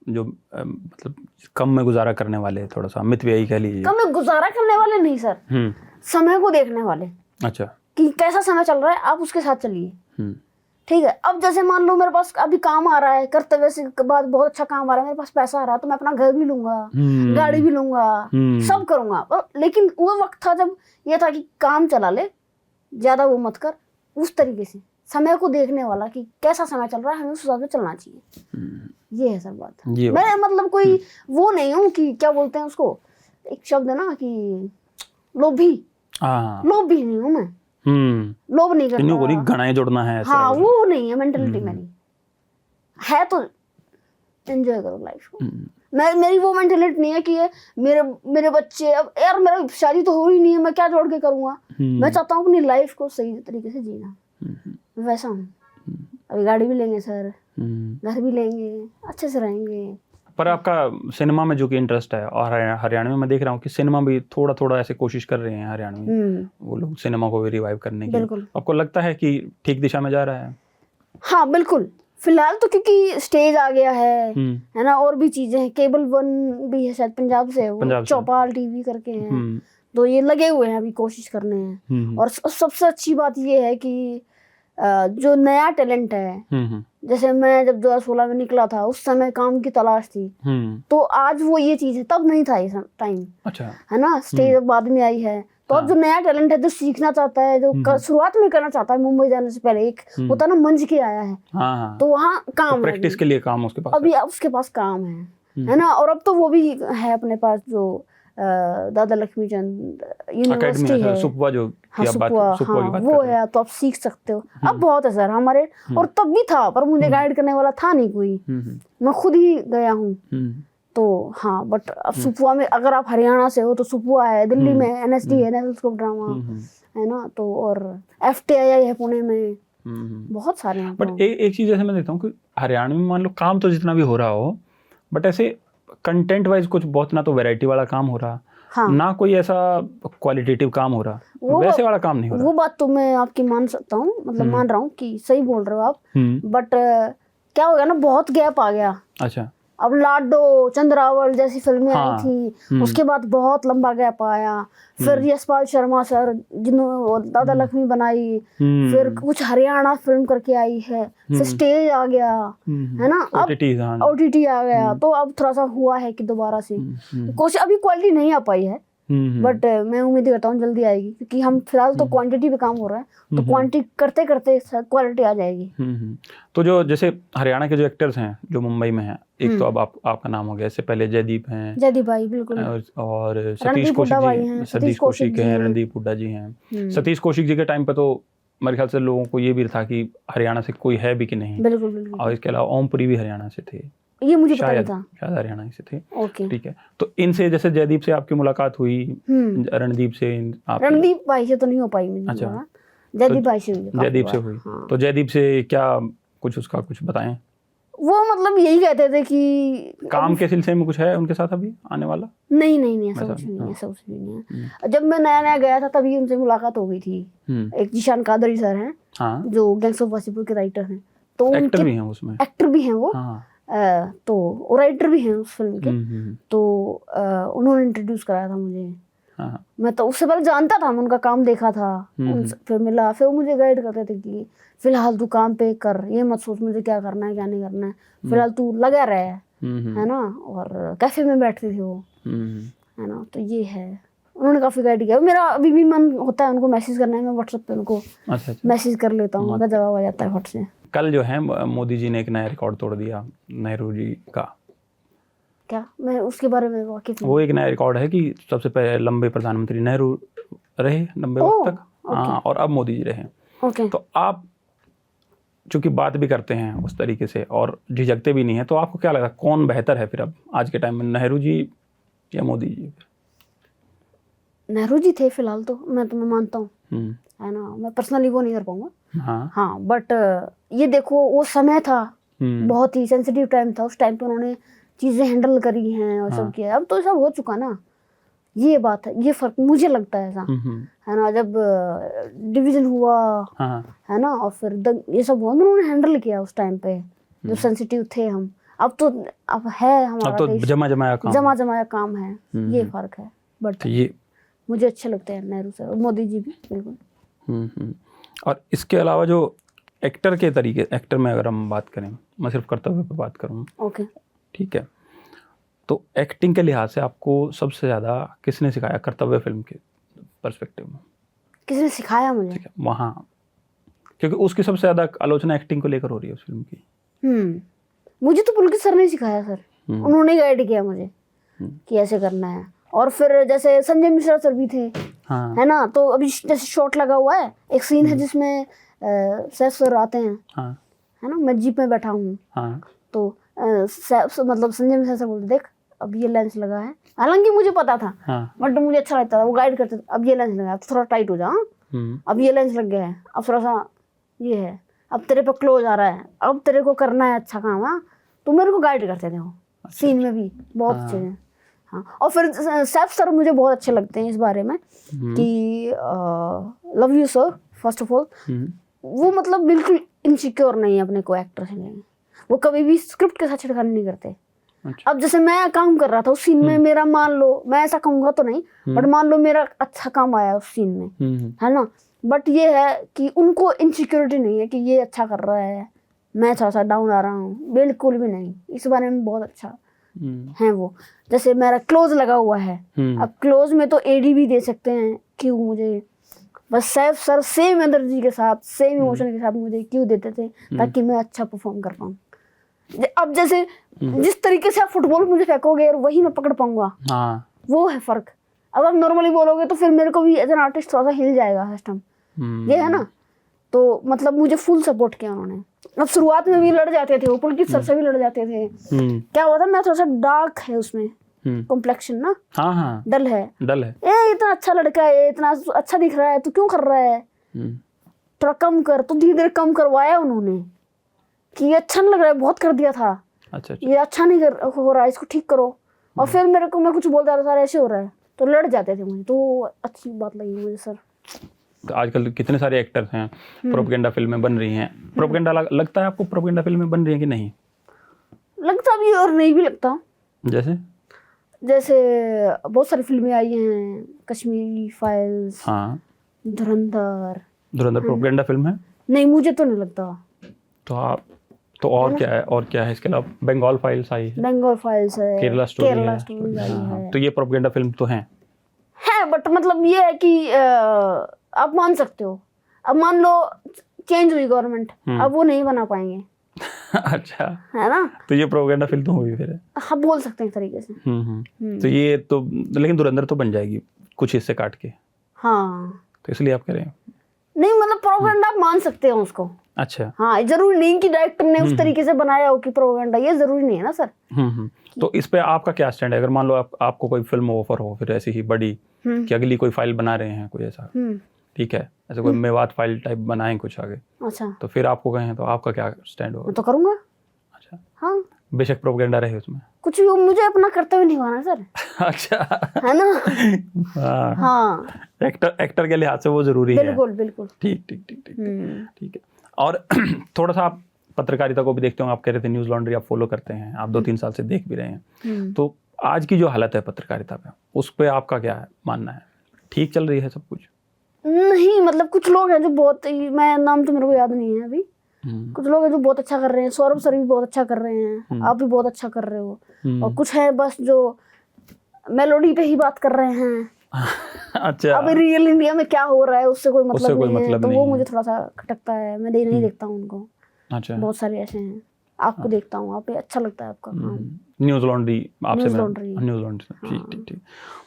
जो मतलब कम में गुजारा करने वाले, थोड़ा सा मितव्ययी कह लीजिए। कम में गुजारा करने वाले नहीं सर, समय को देखने वाले। अच्छा, कि कैसा समय चल रहा है आप उसके साथ चलिए, ठीक है। अब जैसे मान लो मेरे पास अभी काम आ रहा है, कर्तव्य से बाद बहुत अच्छा काम आ रहा है, मेरे पास पैसा आ रहा है, तो मैं अपना घर भी लूंगा, गाड़ी भी लूंगा, सब करूंगा। लेकिन वो वक्त था जब ये था कि काम चला ले, ज्यादा वो मत कर, उस तरीके से समय को देखने वाला कि कैसा समय चल रहा है, हमें उस हिसाब से चलना चाहिए। ये है सर बात। मैं मतलब कोई वो नहीं हूँ कि क्या बोलते हैं उसको, एक शब्द है ना कि लोभी नहीं हूँ मैं, लोभ नहीं करता, गणाएं जोड़ना है। हाँ, वो नहीं है मेंटालिटी मेरी, है तो एंजॉय करो लाइफ को। मेरी वो मेंटालिटी नहीं है कि ये मेरे बच्चे, अब यार मेरा शादी तो हो ही नहीं है, मैं क्या जोड़ के करूंगा। मैं चाहता हूँ अपनी लाइफ को सही तरीके से जीना, वैसा हूँ। अभी गाड़ी भी लेंगे सर, घर भी लेंगे, अच्छे से रहेंगे। पर आपका सिनेमा में जो कि इंटरेस्ट है, और हरियाणा में मैं देख रहा हूँ कि सिनेमा भी थोड़ा ऐसे कोशिश कर रहे हैं हरियाणा में, वो लोग सिनेमा को भी रिवाइव करने की। आपको लगता है कि ठीक दिशा में जा रहा है? हाँ बिल्कुल, फिलहाल तो क्योंकि स्टेज आ गया है ना, और भी चीजें हैं, केबल 1 भी है शायद पंजाब से, वो चौपाल टीवी करके हैं, तो ये लगे हुए हैं अभी कोशिश करने हैं। और सबसे अच्छी बात ये है कि जो नया टैलेंट है, जैसे मैं जब 2016 में निकला था, उस समय काम की तलाश थी, तो आज वो ये चीज है, तब नहीं था ये टाइम। अच्छा, है ना, स्टेज बाद में आई है, तो अब जो नया टैलेंट है, जो सीखना चाहता है, जो शुरुआत में करना चाहता है, मुंबई जाने से पहले एक होता ना मंच के आया है, तो वहाँ काम, प्रैक्टिस के लिए काम उसके पास, अभी उसके पास काम है ना। और अब तो वो भी है अपने पास, जो दादा लक्ष्मीचंद यूनिवर्सिटी है, सुपवा जो वो है, तो आप सीख सकते हो। अब बहुत है सर हमारे, और तब भी था, पर मुझे गाइड करने वाला था नहीं कोई, मैं खुद ही गया हूँ। तो हाँ, बट अब सुपुआ में, अगर आप हरियाणा से हो तो सुपुआ है, दिल्ली में NSD है, नेशनल स्कूल ऑफ ड्रामा है ना, तो और FTII है पुणे में, बहुत सारे हैं। बट एक चीज ऐसे मैं देखता हूँ कि हरियाणा में मान लो काम तो जितना भी हो रहा हो, बट ऐसे कंटेंट वाइज कुछ बहुत, ना तो वैरायटी वाला काम हो रहा, ना कोई ऐसा क्वालिटेटिव काम हो रहा, वैसे वाला काम नहीं हो रहा। वो बात तो मैं आपकी मान सकता हूँ, मतलब मान रहा हूँ कि सही बोल रहे हो आप, बट क्या हो गया ना, बहुत गैप आ गया। अच्छा, अब लाडो, चंद्रावल जैसी फिल्में आई थी, उसके बाद बहुत लंबा गैप आया। फिर यशपाल शर्मा सर जिन्होंने दादा लक्ष्मी बनाई, फिर कुछ हरियाणा फिल्म करके आई है, फिर स्टेज आ गया, है ना, अब OTT आ गया, तो अब थोड़ा सा हुआ है कि दोबारा से कुछ, अभी क्वालिटी नहीं आ पाई है, बट मैं उम्मीद करता हूँ जल्दी आएगी, क्योंकि हम फिलहाल तो क्वांटिटी पे काम हो रहा है, तो क्वांटिटी करते करते क्वालिटी आ जाएगी। तो जो जैसे हरियाणा के जो एक्टर्स हैं जो मुंबई में हैं, एक तो अब आपका नाम हो गया, इससे पहले जयदीप हैं, जयदीप भाई बिल्कुल, और सतीश कौशिक हैं, रणदीप हुड्डा जी हैं। सतीश कौशिक जी के टाइम पे तो मेरे ख्याल से लोगों को ये भी था कि हरियाणा से कोई है भी कि नहीं। बिल्कुल। और इसके अलावा ओमपुरी भी हरियाणा से थे, ये मुझे पता नहीं था। शायद हरियाणा से थे। ओके, ठीक है। तो इनसे जैसे जयदीप से आपकी मुलाकात हुई, रणदीप से रणदीप भाई से तो नहीं हो पाई मुझे। अच्छा, जयदीप भाई से हुई। जयदीप से हुई। तो जयदीप से क्या कुछ उसका कुछ बताएं। वो मतलब यही कहते थे कि काम के सिलसिले में कुछ है उनके साथ अभी आने वाला? नहीं, ऐसा कुछ नहीं है। जब मैं नया गया था तभी उनसे मुलाकात हो गई थी। एक जिशान कादरी सर हैं, जो गैंग्स ऑफ वासेपुर के राइटर हैं, तो एक्टर भी हैं उसमें, एक्टर भी हैं वो। तो राइटर भी हैं उस फिल्म के। तो उन्होंने इंट्रोड्यूस कराया था मुझे। मैं तो उससे पहले जानता था, मैं उनका काम देखा था, फिर मिला, फिर मुझे गाइड करते थे कि फिलहाल तू काम पे कर, ये मत सोच मुझे क्या करना है क्या नहीं करना है, फिलहाल तू लगा रहे है ना। और कैफे में बैठते थे वो, है ना। तो ये है, उन्होंने काफी गाइड किया। मेरा अभी भी मन होता है उनको मैसेज करना है, मैं व्हाट्सएप पे उनको मैसेज कर लेता हूँ, उनका जवाब आ जाता है फट से। कल जो है मोदी जी ने एक नया रिकॉर्ड तोड़ दिया नेहरू जी का। क्या? मैं उसके बारे में वाकिफ नहीं। वो एक नया रिकॉर्ड है कि सबसे पहले लंबे प्रधानमंत्री नेहरू रहे, लंबे वक्त तक। हाँ, और अब मोदी जी रहे। तो आप चूंकि बात भी करते हैं उस तरीके से और झिझकते भी नहीं है, तो आपको क्या लगा कौन बेहतर है फिर अब आज के टाइम में, नेहरू जी या मोदी जी? नेहरू जी थे फिलहाल तो, मैं मानता हूँ, है ना। मैं पर्सनली वो नहीं कर पाऊंगा। हाँ, बट ये देखो वो समय था, बहुत ही सेंसिटिव टाइम था, उस टाइम पे उन्होंने चीजें हैंडल करी हैं और सब किया। अब तो सब हो चुका ना, ये बात है, ये फर्क मुझे लगता है ऐसा, है ना। जब डिवीजन हुआ, है ना, और फिर ये सब हुआ, उन्होंने हैंडल किया उस टाइम पे, जो सेंसिटिव थे हम। अब है हमारा, अब तो जमा काम है, ये फर्क है। बट ये मुझे अच्छे लगते हैं नेहरू सर और मोदी जी भी बिल्कुल। और इसके अलावा जो एक्टर में अगर हम बात करें, मैं सिर्फ कर्तव्य पे बात करूँगा। ओके, ठीक है। तो एक्टिंग के लिहाज से आपको सबसे ज़्यादा किसने सिखाया कर्तव्य फिल्म के पर्सपेक्टिव में? किसने सिखाया मुझे वहाँ, क्योंकि उसकी सबसे ज़्यादा आलोचना एक्टिंग को लेकर हो रही है उस फिल्म की। मुझे तो पुलकित सर ने सिखाया सर, उन्होंने गाइड किया मुझे कि ऐसे करना है। और फिर जैसे संजय मिश्रा सर भी थे, है ना। तो अभी जैसे शॉट लगा हुआ है, एक सीन है जिसमें सैफ सर आते हैं, है ना, मैं जीप में बैठा हूँ, तो मतलब संजय मिश्रा सर बोलते देख अब ये लेंस लगा है, हालांकि मुझे पता था, बट मुझे अच्छा लगता था, वो गाइड करते थे, अब ये लेंस लगा है तो थोड़ा टाइट हो जा, अब ये लेंस लग गया है, अब थोड़ा सा ये है, अब तेरे पे क्लोज आ रहा है, अब तेरे को करना है अच्छा काम। हाँ, तो मेरे को गाइड करते थे वो सीन में भी, बहुत अच्छे हैं। हाँ, और फिर सैफ सर मुझे बहुत अच्छे लगते हैं इस बारे में कि love you sir first of all, वो मतलब बिल्कुल इनसिक्योर नहीं है अपने को एक्टर से, वो कभी भी स्क्रिप्ट के साथ छिड़खानी नहीं करते। अच्छा। अब जैसे मैं काम कर रहा था उस सीन में, मेरा मान लो, मैं ऐसा कहूँगा तो नहीं, बट मान लो मेरा अच्छा काम आया उस सीन में, है ना, बट ये है कि उनको इनसिक्योरिटी नहीं है कि ये अच्छा कर रहा है, मैं थोड़ा सा डाउन आ रहा हूँ, बिल्कुल भी नहीं। इस बारे में बहुत अच्छा है वो। जैसे मेरा क्लोज लगा हुआ है, अब क्लोज में तो एडी भी दे सकते हैं, क्यों मुझे बस सैफ सर सेम एनर्जी के साथ, सेम इमोशन के साथ मुझे क्यों देते थे, ताकि मैं अच्छा परफॉर्म कर पाऊँ। अब जैसे जिस तरीके से आप फुटबॉल मुझे फेंकोगे और वही मैं पकड़ पाऊंगा, वो है फर्क। अब आप नॉर्मली बोलोगे तो फिर मेरे को भी एज एन आर्टिस्ट थोड़ा सा हिल जाएगा सिस्टम, ये है ना। तो मतलब मुझे फुल सपोर्ट किया उन्होंने। अब शुरुआत में भी लड़ जाते थे वो, पुलकित सर से भी लड़ जाते थे। क्या हुआ था, मैं थोड़ा सा डार्क है उसमें कॉम्प्लेक्शन ना, डल है, ए इतना अच्छा लड़का है, इतना अच्छा दिख रहा है, तू क्यों कर रहा है, थोड़ा कम कर। तो धीरे धीरे कम करवाया उन्होंने कि ये अच्छा नहीं लग रहा है, बहुत कर दिया था, अच्छा। ये अच्छा नहीं हो रहा है, इसको ठीक करो। और फिर मेरे को, मैं कुछ बोलता था सर ऐसे हो रहा है, तो लड़ जाते थे मुझे, तो अच्छी बात लगी मुझे सर। आजकल कितने सारे एक्टर्स हैं, प्रोपेगेंडा फिल्में बन रही हैं, प्रोपेगेंडा लगता है आपको प्रोपेगेंडा फिल्में बन रही हैं कि नहीं? लगता भी और नहीं भी लगता। जैसे बहुत सारी फिल्में आई हैं, कश्मीरी फाइल्स, धुरंधर प्रोपेगेंडा फिल्म है? नहीं, मुझे तो नहीं लगता। तो और क्या है इसके अलावा? बंगाल फाइल्स आई है, केरला स्टोरी है। तो ये प्रोपेगेंडा फिल्म तो हैं। बट मतलब ये है कि आप मान सकते हो, अब मान लो चेंज हुई गवर्नमेंट, अब वो नहीं बना पाएंगे। अच्छा, है ना, तो ये प्रोपेगेंडा फिल्म तो हुई फिर। हाँ बोल सकते हैं एक तरीके से। तो ये तो, लेकिन धुरंधर तो बन जाएगी कुछ हिस्से काट के। हाँ, तो इसलिए आप कह रहे हैं नहीं मतलब प्रोपेगेंडा आप मान सकते हो उसको। अच्छा। हाँ, जरूरी नहीं कि डायरेक्टर ने उस तरीके से बनाया हो कि प्रोपेगेंडा, ये जरूरी नहीं है ना सर। तो इस पे आपका क्या स्टैंड है? अगर मान लो आपको कोई फिल्म ऑफर हो फिर ऐसी ही बड़ी कि अगली कोई फाइल बना रहे हैं कोई ऐसा, ठीक है, ऐसे कोई मेवात फाइल टाइप बनाएं कुछ आगे, अच्छा, तो फिर आपको कहें तो आपका क्या स्टैंड होगा? मैं तो करूंगा। अच्छा, हाँ, बेशक प्रोपेगेंडा रहे उसमें, कुछ भी हो, मुझे अपना कर्तव्य निभाना सर। अच्छा, है ना। हाँ, हाँ, एक्टर के लिहाज से वो जरूरी है। बिल्कुल बिल्कुल। ठीक ठीक ठीक ठीक ठीक है। और थोड़ा सा आप पत्रकारिता को भी देखते हो, आप कह रहे थे न्यूज़ लॉन्ड्री आप फॉलो करते हैं, आप 2-3 साल से देख भी रहे हैं, तो आज की जो हालत है पत्रकारिता पे, उस पे आपका क्या है मानना है? ठीक चल रही है सब कुछ? नहीं मतलब कुछ लोग हैं जो बहुत, मैं नाम तो मेरे को याद नहीं है अभी, कुछ लोग हैं जो बहुत अच्छा कर रहे हैं, सौरभ सर भी बहुत अच्छा कर रहे हैं, आप भी बहुत अच्छा कर रहे हो, और कुछ है बस जो मेलोडी पे ही बात कर रहे हैं। अच्छा, अब रियल इंडिया में क्या हो रहा है उससे कोई मतलब नहीं है, मतलब तो नहीं वो है। मुझे थोड़ा सा खटकता है, मैं नहीं देखता हूँ उनको। अच्छा, बहुत सारे ऐसे हैं, आपको देखता हूँ, आप अच्छा लगता है आपका काम। न्यूज़ लॉन्ड्री आपसे, न्यूज़ लॉन्ड्री, न्यूज़ लॉन्ड्री, ठीक ठीक ठीक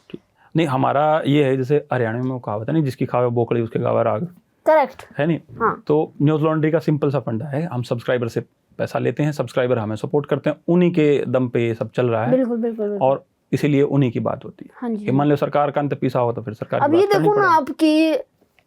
ठीक। नहीं, हमारा ये है जैसे हरियाणा में वो कहावत है नहीं, जिसकी खावे बोकड़ी उसके गावा राग, करेक्ट है नहीं? हाँ। तो न्यूज़ लॉन्ड्री का सिंपल सा फंडा है, हम सब्सक्राइबर से पैसा लेते हैं, सब्सक्राइबर हमें सपोर्ट करते हैं, उन्हीं के दम पे ये सब चल रहा है। बिल्कुल बिल्कुल, और इसीलिए उन्हीं की बात होती है। हाँ जी, कि मान लो सरकार का अंत पीसा हो तो फिर सरकार अब ये देखो ना आपकी,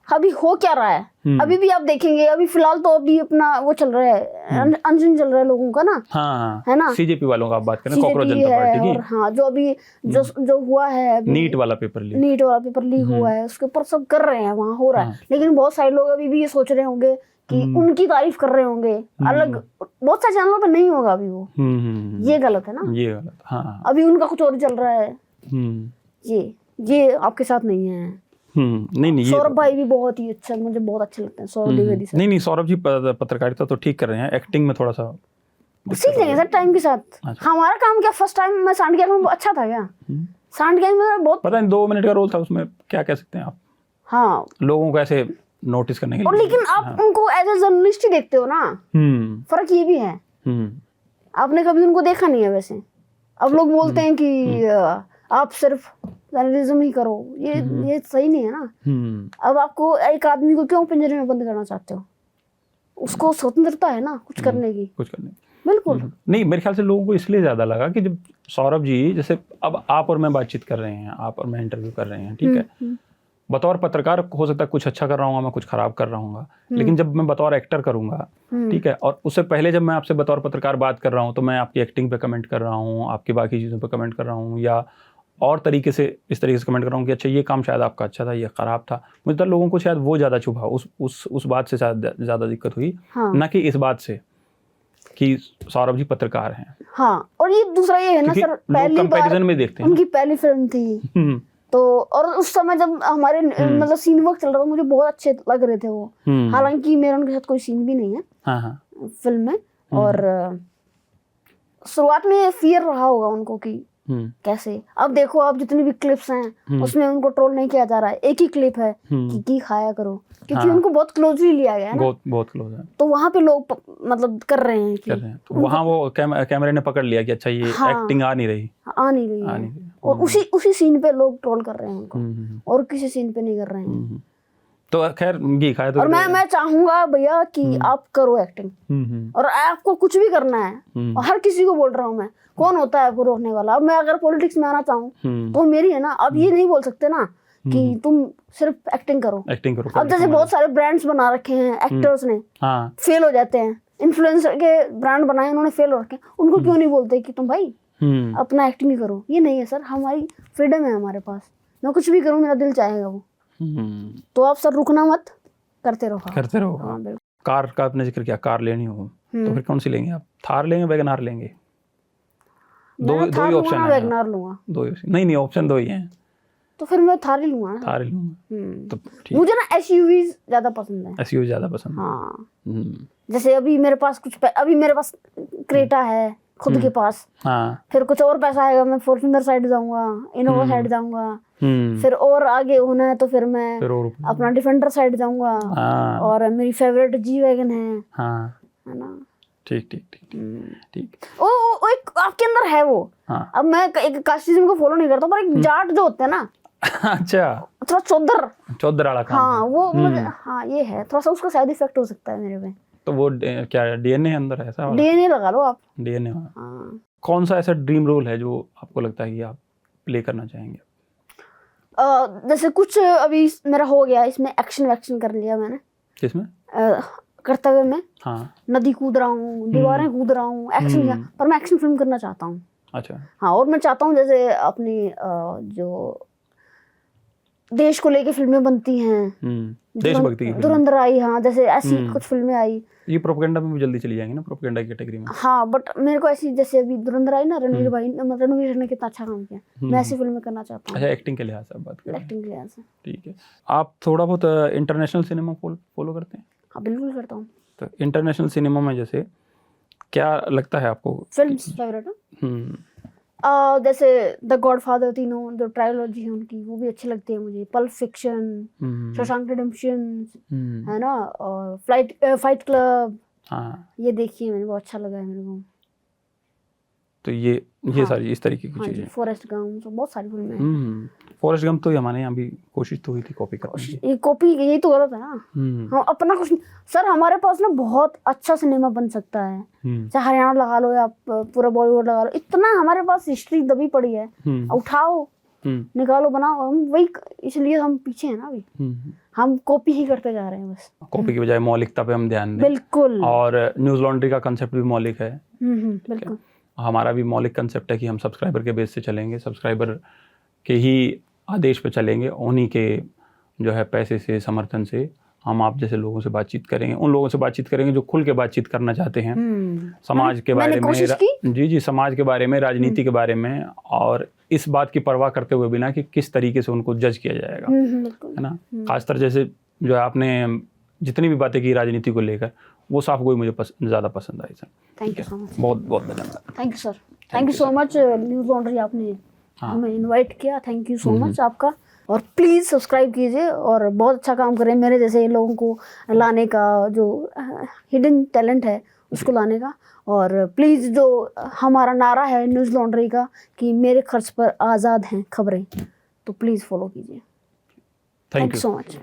अभी हो क्या रहा है, अभी भी आप देखेंगे, अभी फिलहाल तो अभी अपना वो चल रहा है, अनशन चल रहा है लोगों का ना। हाँ, है ना, सीजेपी वालों का आप बात करें, कॉकरोच जनता पार्टी की। और हाँ, जो अभी जो हुआ है, नीट वाला पेपर लीक हुआ है, उसके ऊपर सब कर रहे हैं, वहाँ हो रहा है, लेकिन बहुत सारे लोग अभी भी ये सोच रहे होंगे कि उनकी तारीफ कर रहे होंगे, अलग बहुत सारे चैनलों पर नहीं होगा अभी वो। ये गलत है ना, ये गलत। हाँ, अभी उनका कुछ और चल रहा है। ये आपके साथ नहीं है। नहीं, सौरभ भाई भी बहुत ही अच्छा, मुझे बहुत अच्छे लगते हैं सौरभ द्विवेदी सर। नहीं, सौरभ जी पत्रकारिता तो ठीक कर रहे हैं, एक्टिंग में थोड़ा सा सीख लेंगे सर टाइम के साथ। हमारा काम क्या, फर्स्ट टाइम में सांड गैंग में अच्छा था क्या? सांड गैंग में बहुत, पता नहीं 2 मिनट का रोल था, उसमें क्या कह सकते हैं आप? हाँ, लोगों को ऐसे नोटिस करने के लिए। और लेकिन आप उनको एज ए जर्नलिस्ट ही देखते हो ना, फर्क ये भी है। आपने कभी उनको देखा नहीं है वैसे। अब लोग बोलते हैं कि आप सिर्फ जर्नलिज्म ही करो, ये सही नहीं है ना। अब आपको एक आदमी को क्यों पिंजरे में बंद करना चाहते हो? उसको स्वतंत्रता है ना कुछ करने की। बिल्कुल नहीं, मेरे ख्याल से लोगों को इसलिए ज्यादा लगा कि जब सौरभ जी, जैसे अब आप और मैं बातचीत कर रहे हैं, आप और मैं इंटरव्यू कर रहे हैं, ठीक है, बतौर पत्रकार हो सकता है कुछ अच्छा कर रहा हूँ मैं, कुछ खराब कर रहा हूँ, लेकिन जब मैं बतौर एक्टर करूंगा, ठीक है, और उससे पहले जब मैं आपसे बतौर पत्रकार बात कर रहा हूँ तो मैं आपकी एक्टिंग पे कमेंट कर रहा हूँ, आपकी बाकी चीज़ों पे कमेंट कर रहा हूँ, या और तरीके से इस तरीके से कमेंट कर रहा हूँ कि अच्छा ये काम शायद आपका अच्छा था, ये खराब था। मुझे तो लोगों को शायद वो ज़्यादा चुभा, उस बात से शायद ज़्यादा दिक्कत हुई, ना कि इस बात से कि सौरभ जी पत्रकार हैं। हाँ, और ये दूसरा ये है ना सर, पहली बार में देखते हैं, उनकी पहली फिल्म थी तो, और उस समय जब हमारे मतलब सीन वर्क चल रहा था, मुझे बहुत अच्छे लग रहे थे वो। हालांकि मेरा उनके साथ कोई सीन भी नहीं है फिल्म में, और शुरुआत में फियर रहा होगा उनको कि कैसे। अब देखो, आप जितनी भी क्लिप्स हैं उसमें उनको ट्रोल नहीं किया जा रहा है, एक ही क्लिप है कि की खाया करो, क्योंकि उनको बहुत क्लोजली लिया गया है ना, बहुत क्लोज है, तो वहाँ पे लोग मतलब कर रहे हैं कि तो वहाँ वो कैमरे ने पकड़ लिया कि अच्छा ये एक्टिंग आ नहीं रही, और उसी सीन पे लोग ट्रोल कर रहे हैं उनको, और किसी सीन पे नहीं कर रहे हैं। तो खैर घी खाए तो, और मैं चाहूंगा भैया कि आप करो एक्टिंग, और आपको कुछ भी करना है, और हर किसी को बोल रहा हूँ मैं, कौन होता है आपको रोकने वाला? अब मैं अगर पॉलिटिक्स में आना चाहूँ तो मेरी है ना, अब ये नहीं बोल सकते ना कि तुम सिर्फ एक्टिंग करो। अब जैसे बहुत सारे ब्रांड्स बना रखे हैं एक्टर्स ने, फेल हो जाते हैं, इन्फ्लुएंसर के ब्रांड बनाए उन्होंने, फेल हो रखे, उनको क्यों नहीं बोलते कि तुम भाई अपना एक्टिंग ही करो? ये नहीं है सर, हमारी फ्रीडम है हमारे पास, मैं कुछ भी करूँ, मेरा दिल चाहेगा वो। तो आप सर रुकना मत, करते रहो। हाँ, बिल्कुल। कार का आपने जिक्र किया, कार लेनी हो तो फिर कौन सी लेंगे आप? थार लेंगे, वैगनार लेंगे? दो ही ऑप्शन है। वैगनार लूंगा। नहीं, ऑप्शन 2 ही हैं, तो फिर मैं थार ही लूंगा। तो ठीक। मुझे ना एसयूवी ज्यादा पसंद है। एसयूवी ज्यादा पसंद है। हाँ, जैसे अभी मेरे पास क्रेटा है खुद के पास, फिर कुछ और पैसा आएगा मैं फॉर्च्यूनर साइड जाऊंगा, इनोवा साइड जाऊंगा, फिर और आगे होना है तो फिर मैं फिर और अपना डिफेंडर साइड जाऊंगा। हाँ और मेरी फेवरेट जी वैगन है हाँ, है ना। ठीक ठीक ठीक ठीक। वो एक आपके अंदर है वो। हाँ अब मैं एक कास्टिज्म को फॉलो नहीं करता, पर एक जाट जो होते हैं ना, अच्छा, थोड़ा चौधर वाला काम हाँ वो मुझे, हाँ ये है थोड़ा सा, उसका साइड इफेक्ट हो सकता है मेरे पे। तो वो क्या डीएनए अंदर है ऐसा? डीएनए लगा लो आप। डीएनए। हाँ। कौन सा ऐसा ड्रीम रोल है जो आपको लगता है कि आप प्ले करना चाहेंगे? जैसे कुछ अभी मेरा हो गया, इसमें एक्शन वैक्शन कर लिया मैंने। किसमें? कर्तव्य में। हाँ, नदी कूद रहा हूँ, दीवारें कूद रहा हूँ, एक्शन किया, पर मैं एक्शन फिल्म करना चाहता हूँ। अच्छा। हाँ, और मैं चाहता हूँ जैसे अपनी जो देश को लेके फिल्में बनती हैं, देशभक्ति की फिल्म। धुरंधर आई, हाँ जैसे ऐसी कुछ फिल्में आई। ये प्रोपेगेंडा में भी जल्दी चली जाएंगी ना, प्रोपेगेंडा की कैटेगरी में। हाँ, बट मेरे को ऐसी, जैसे अभी धुरंधर आई ना, रणवीर ने कितना अच्छा काम किया, मैं ऐसी फिल्में करना चाहता हूँ। अच्छा, एक्टिंग के लिहाज से आप बात कर रहे हैं। एक्टिंग के लिहाज से। ठीक है। आप थोड़ा बहुत इंटरनेशनल सिनेमा फॉलो करते हैं? हाँ बिल्कुल करता हूँ। तो इंटरनेशनल सिनेमा में जैसे क्या लगता है आपको? फिल्म्स फेवरेट है जैसे द गॉडफादर, तीनों जो ट्रायोलॉजी है उनकी, वो भी अच्छी लगती है मुझे। पल्प फिक्शन, शॉशैंक रिडेम्पशन, है ना, और फाइट क्लब, हाँ ये देखिए मैंने, बहुत अच्छा लगा है मेरे को। तो ये सारी इस तरीके की चीजें। फॉरेस्ट गम्प, बहुत सारी फिल्में हैं। फॉरेस्ट गम्प तो हमारे यहाँ भी कोशिश तो हुई थी कॉपी करने की। ये कॉपी, यही तो गलत है ना। हम अपना कुछ, सर हमारे पास ना बहुत अच्छा सिनेमा बन सकता है, चाहे हरियाणा लगा लो या पूरा बॉलीवुड लगा लो, इतना हमारे पास हिस्ट्री दबी पड़ी है, उठाओ निकालो बनाओ। हम वही, इसलिए हम पीछे हैं ना अभी, हम कॉपी ही करते जा रहे हैं बस। कॉपी की बजाय मौलिकता पे हम ध्यान दें। बिल्कुल। और न्यूज लॉन्ड्री का कंसेप्ट भी मौलिक है। बिल्कुल। हमारा भी मौलिक कंसेप्ट है कि हम सब्सक्राइबर के बेस से चलेंगे, सब्सक्राइबर के ही आदेश पे चलेंगे, उन्हीं के जो है पैसे से, समर्थन से हम आप जैसे लोगों से बातचीत करेंगे, उन लोगों से बातचीत करेंगे जो खुल के बातचीत करना चाहते हैं समाज के बारे में, जी समाज के बारे में, राजनीति के बारे में, और इस बात की परवाह करते हुए बिना कि किस तरीके से उनको जज किया जाएगा, है ना। खासतर जैसे जो है आपने जितनी भी बातें की राजनीति को लेकर, वो साफ गोई मुझे ज़्यादा पसंद आई sir. Thank you so much. बहुत बहुत धन्यवाद। Thank you sir, thank you so much. Newslaundry आपने हमें इनवाइट किया, थैंक यू सो मच आपका। और प्लीज़ सब्सक्राइब कीजिए, और बहुत अच्छा काम करें मेरे जैसे लोगों को लाने का, जो हिडन टैलेंट है उसको लाने का। और प्लीज़ जो हमारा नारा है न्यूज़ लॉन्ड्री का कि मेरे खर्च पर आज़ाद हैं खबरें, तो प्लीज़ फॉलो कीजिए। Thank you so much.